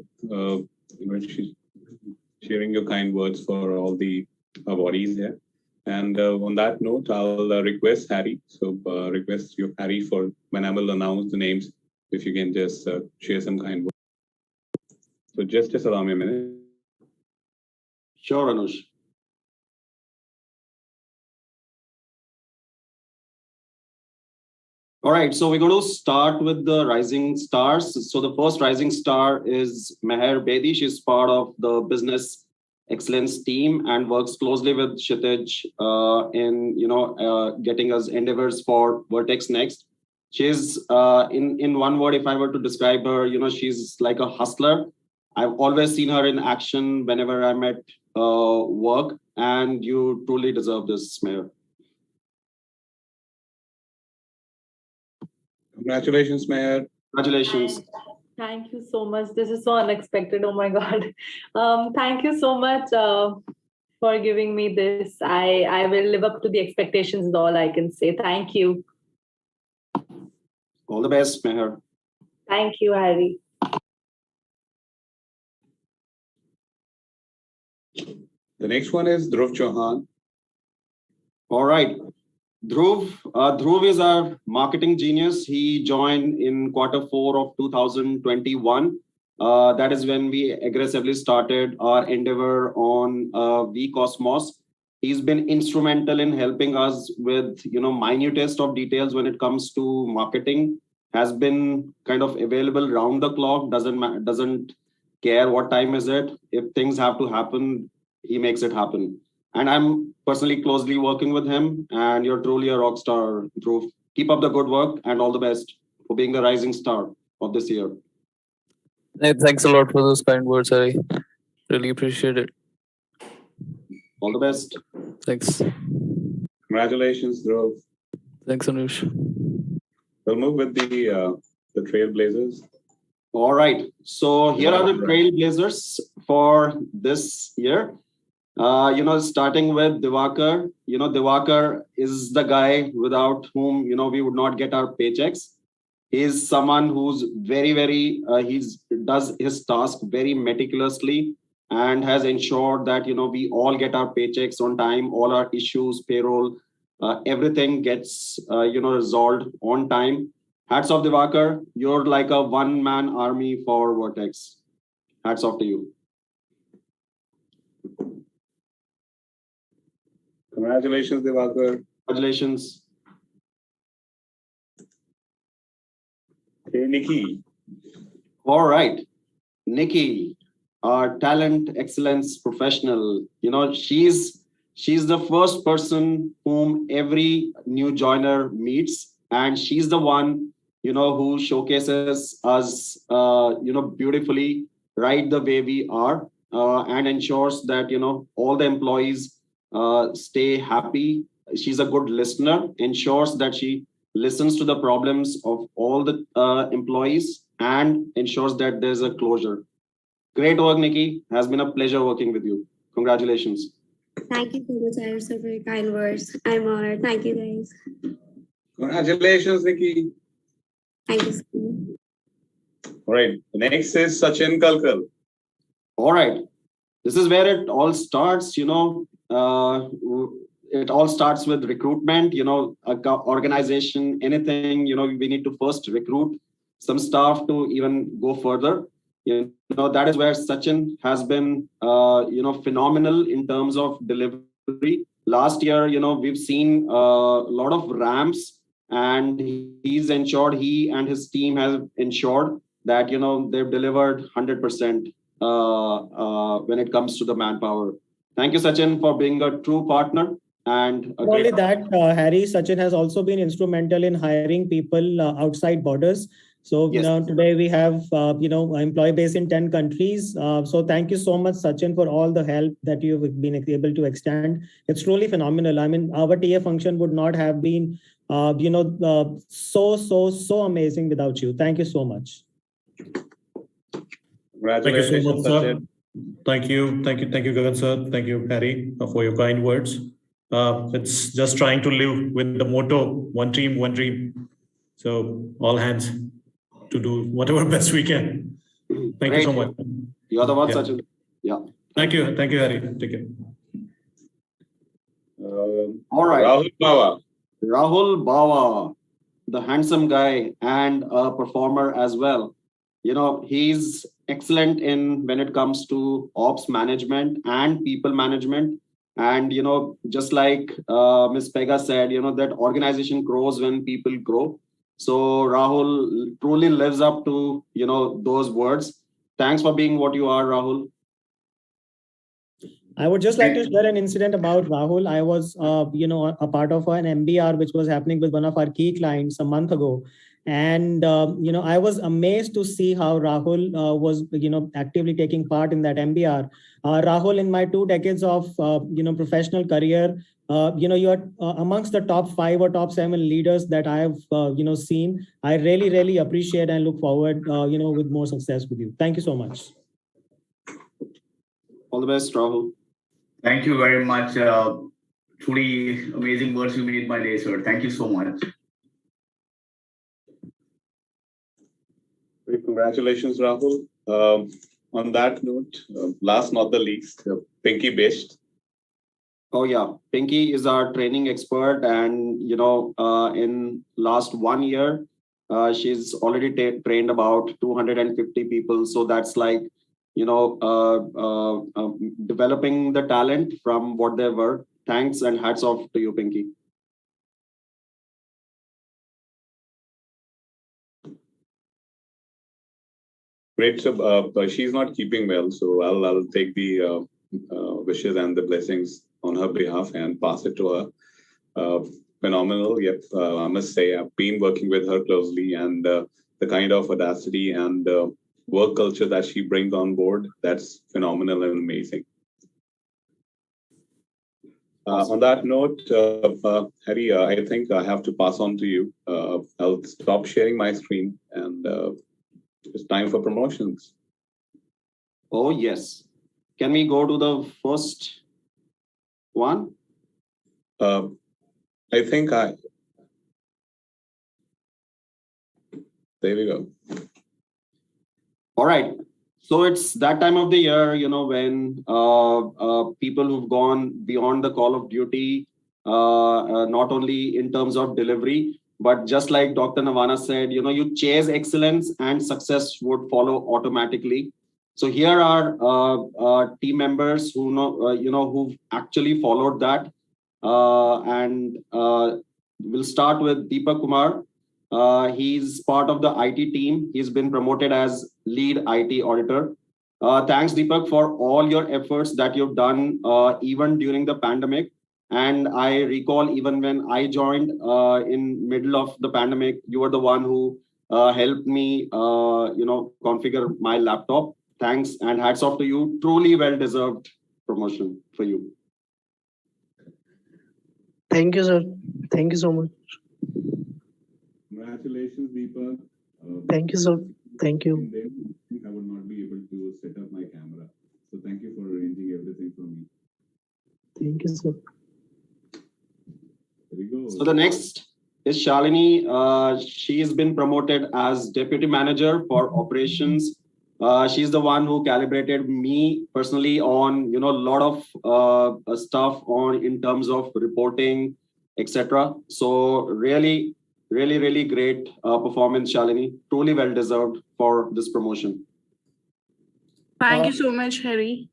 sharing your kind words for all the awardees here. And on that note, I'll request Harry. So request you, Harry, for when I will announce the names, if you can just share some kind words. So just allow me a minute. Sure, Anush. All right, so we're going to start with the rising stars. So the first rising star is Meher Bedi. She's part of the business excellence team and works closely with Kshitij in getting us endeavors for Vertex Next. She's in one word, if I were to describe her, she's like a hustler. I've always seen her in action whenever I'm at work, and you truly deserve this, Meher. Congratulations, Mayor. Congratulations. Thank you so much. This is so unexpected. Oh my God. Thank you so much for giving me this. I will live up to the expectations, is all I can say. Thank you. All the best, Meher. Thank you, Harry. The next one is Dhruv Chauhan. All right. Dhruv is our marketing genius. He joined in Q4 of 2021. That is when we aggressively started our endeavor on vCosmos. He's been instrumental in helping us with, minutest of details when it comes to marketing. Has been kind of available round the clock. Doesn't care what time is it. If things have to happen, he makes it happen. And I'm personally closely working with him, and you're truly a rock star, Dhruv. Keep up the good work and all the best for being the rising star of this year. Hey, thanks a lot for those kind words, Harry. Really appreciate it. All the best. Thanks. Congratulations, Dhruv. Thanks, Anush. We'll move with the Trailblazers. All right. So here are the Trailblazers for this year. Starting with Diwakar. Diwakar is the guy without whom, we would not get our paychecks. He's someone who's very, does his task very meticulously and has ensured that, we all get our paychecks on time, all our issues, payroll, everything gets, resolved on time. Hats off, Diwakar. You're like a one-man army for Vortex. Hats off to you. Congratulations, Diwakar. Congratulations. Okay, Nikki. All right. Nikki, our talent excellence professional. She's the first person whom every new joiner meets. And she's the one, who showcases us, beautifully right the way we are and ensures that, all the employees stay happy. She's a good listener, ensures that she listens to the problems of all the employees and ensures that there's a closure. Great work, Nikki. Has been a pleasure working with you. Congratulations. Thank you so much, Harry, for very kind words. I'm honored. Thank you, guys. Congratulations, Nikki. Thank you so much. All right. The next is Sachin Kalkal. All right. This is where it all starts, it all starts with recruitment, organization, anything, we need to first recruit some staff to even go further. That is where Sachin has been, phenomenal in terms of delivery. Last year, we've seen a lot of ramps, and he and his team have ensured that, they've delivered 100% when it comes to the manpower. Thank you, Sachin, for being a true partner. And not only that, Harry, Sachin has also been instrumental in hiring people outside borders. So yes. Today we have employee base in 10 countries. So thank you so much, Sachin, for all the help that you've been able to extend. It's truly phenomenal. I mean, our TA function would not have been so amazing without you. Thank you so much. Congratulations, thank you so much, Sachin. sir. Thank you, Gagan sir. Thank you, Harry, for your kind words. It's just trying to live with the motto, one team, one dream. So all hands to do whatever best we can. Thank Great. you so much. You're the one, Sachin. Yeah. Thank you, Harry. Take care. All right. Rahul Bawa. Rahul Bawa, the handsome guy and a performer as well. He's excellent when it comes to ops management and people management. And, just like Ms. Pega said, that organization grows when people grow. So Rahul truly lives up to, those words. Thanks for being what you are, Rahul. I would just like to share an incident about Rahul. I was, a part of an MBR, which was happening with one of our key clients a month ago. And I was amazed to see how Rahul was actively taking part in that MBR. Rahul, in my 2 decades of professional career, you are amongst the top 5 or top 7 leaders that I have seen. I really appreciate and look forward with more success with you. Thank you so much. All the best, Rahul. Thank you very much. Truly amazing words. You made my day, sir. Thank you so much. Great. Congratulations, Rahul. On that note, last not the least, Pinky Bisht. Oh yeah, Pinky is our training expert, and in last 1 year, she's already trained about 250 people. So that's like developing the talent from what they were. Thanks and hats off to you, Pinky. Great. So she's not keeping well, so I'll take the wishes and the blessings on her behalf and pass it to her. Phenomenal. Yep. I must say I've been working with her closely, and the kind of audacity and work culture that she brings on board, that's phenomenal and amazing. On that note, Harry, I think I have to pass on to you. I'll stop sharing my screen, and it's time for promotions. Oh, yes. Can we go to the first one? I think there we go. All right. So it's that time of the year, when people who've gone beyond the call of duty, not only in terms of delivery, but just like Dr. Navana said, you chase excellence and success would follow automatically. So here are team members who who've actually followed that. And we'll start with Deepak Kumar. He's part of the IT team. He's been promoted as lead IT auditor. Thanks, Deepak, for all your efforts that you've done even during the pandemic. And I recall even when I joined in middle of the pandemic, you were the one who helped me, configure my laptop. Thanks and hats off to you. Truly well-deserved promotion for you. Thank you, sir. Thank you so much. Congratulations, Deepak. Thank you, sir. Thank you. I would not be able to set up my camera. So thank you for arranging everything for me. Thank you, sir. There we go. So the next is Shalini. She has been promoted as deputy manager for operations. She's the one who calibrated me personally on a lot of stuff in terms of reporting, etc. So really great performance, Shalini. Truly well deserved for this promotion. Thank you so much, Harry.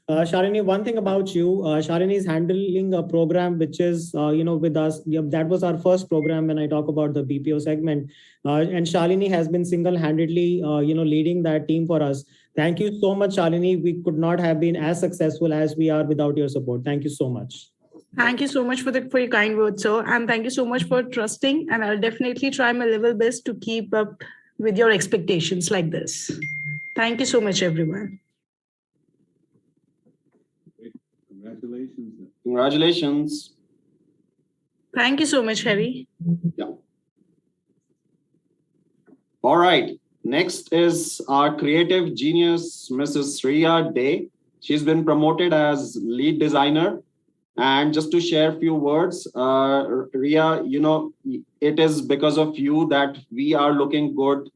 Shalini, one thing about you, Shalini is handling a program which is, with us. That was our first program when I talk about the BPO segment. And Shalini has been single-handedly, leading that team for us. Thank you so much, Shalini. We could not have been as successful as we are without your support. Thank you so much. Thank you so much for your kind words, sir. And thank you so much for trusting. And I'll definitely try my level best to keep up with your expectations like this. Thank you so much, everyone. Congratulations. Congratulations. Thank you so much, Harry. Yeah. All right. Next is our creative genius, Mrs. Riya Day. She's been promoted as lead designer. And just to share a few words, Riya, it is because of you that we are looking good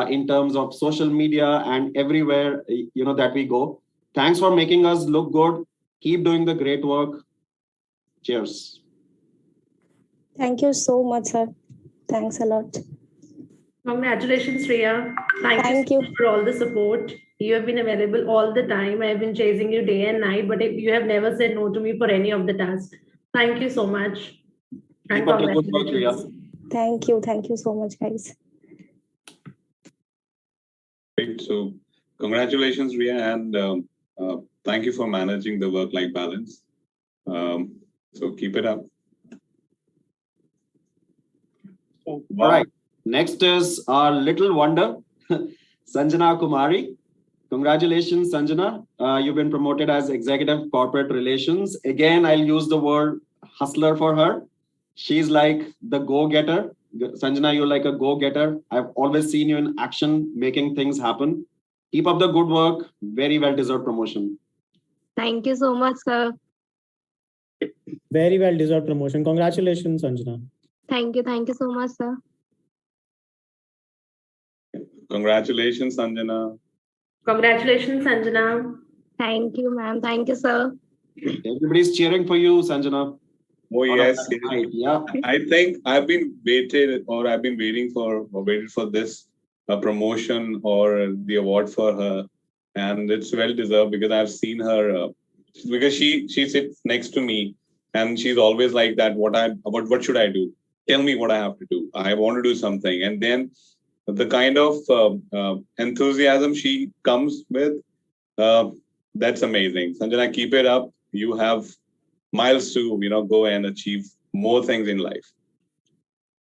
in terms of social media and everywhere, that we go. Thanks for making us look good. Keep doing the great work. Cheers. Thank you so much, sir. Thanks a lot. Congratulations, Riya. Thank you for all the support. You have been available all the time. I've been chasing you day and night, but you have never said no to me for any of the tasks. Thank you so much. And congratulations. Thank you. Thank you so much, guys. Great. So congratulations, Riya, and thank you for managing the work-life balance. So keep it up. All right. Next is our little wonder, Sanjana Kumari. Congratulations, Sanjana. You've been promoted as Executive Corporate Relations. Again, I'll use the word hustler for her. She's like the go-getter. Sanjana, you're like a go-getter. I've always seen you in action, making things happen. Keep up the good work. Very well-deserved promotion. Thank you so much, sir. Very well-deserved promotion. Congratulations, Sanjana. Thank you so much, sir. Congratulations, Sanjana. Congratulations, Sanjana. Thank you, ma'am. Thank you, sir. Everybody's cheering for you, Sanjana. Oh, yes. Yeah. I think I've been waited for this promotion or the award for her. And it's well deserved because I've seen her because she sits next to me and she's always like that. What should I do? Tell me what I have to do. I want to do something. And then the kind of enthusiasm she comes with, that's amazing. Sanjana, keep it up. You have miles to go and achieve more things in life.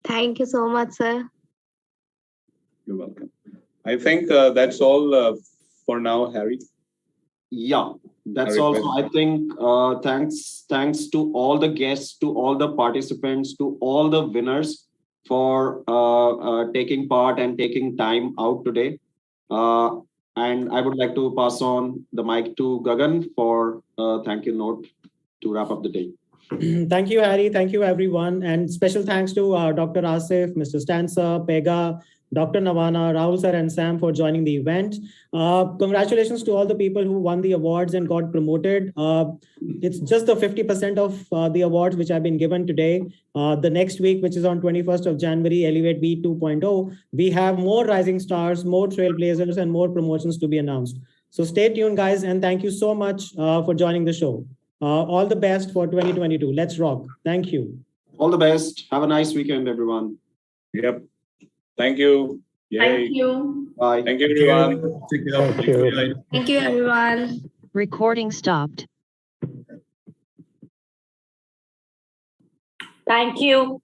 Thank you so much, sir. You're welcome. I think that's all for now, Harry. Yeah, that's all. I think thanks to all the guests, to all the participants, to all the winners for taking part and taking time out today. And I would like to pass on the mic to Gagan for a thank you note to wrap up the day. Thank you, Harry. Thank you, everyone. And special thanks to Dr. Asif, Mr. Stanza, Pega, Dr. Navana, Rahul sir, and Sam for joining the event. Congratulations to all the people who won the awards and got promoted. It's just the 50% of the awards which have been given today. The next week, which is on 21st of January, Elevate V2.0, we have more rising stars, more trailblazers, and more promotions to be announced. So stay tuned, guys, and thank you so much for joining the show. All the best for 2022. Let's rock. Thank you. All the best. Have a nice weekend, everyone. Yep. Thank you. Yay. Thank you. Bye. Thank you, everyone. Thank you, everyone. Recording stopped. Thank you.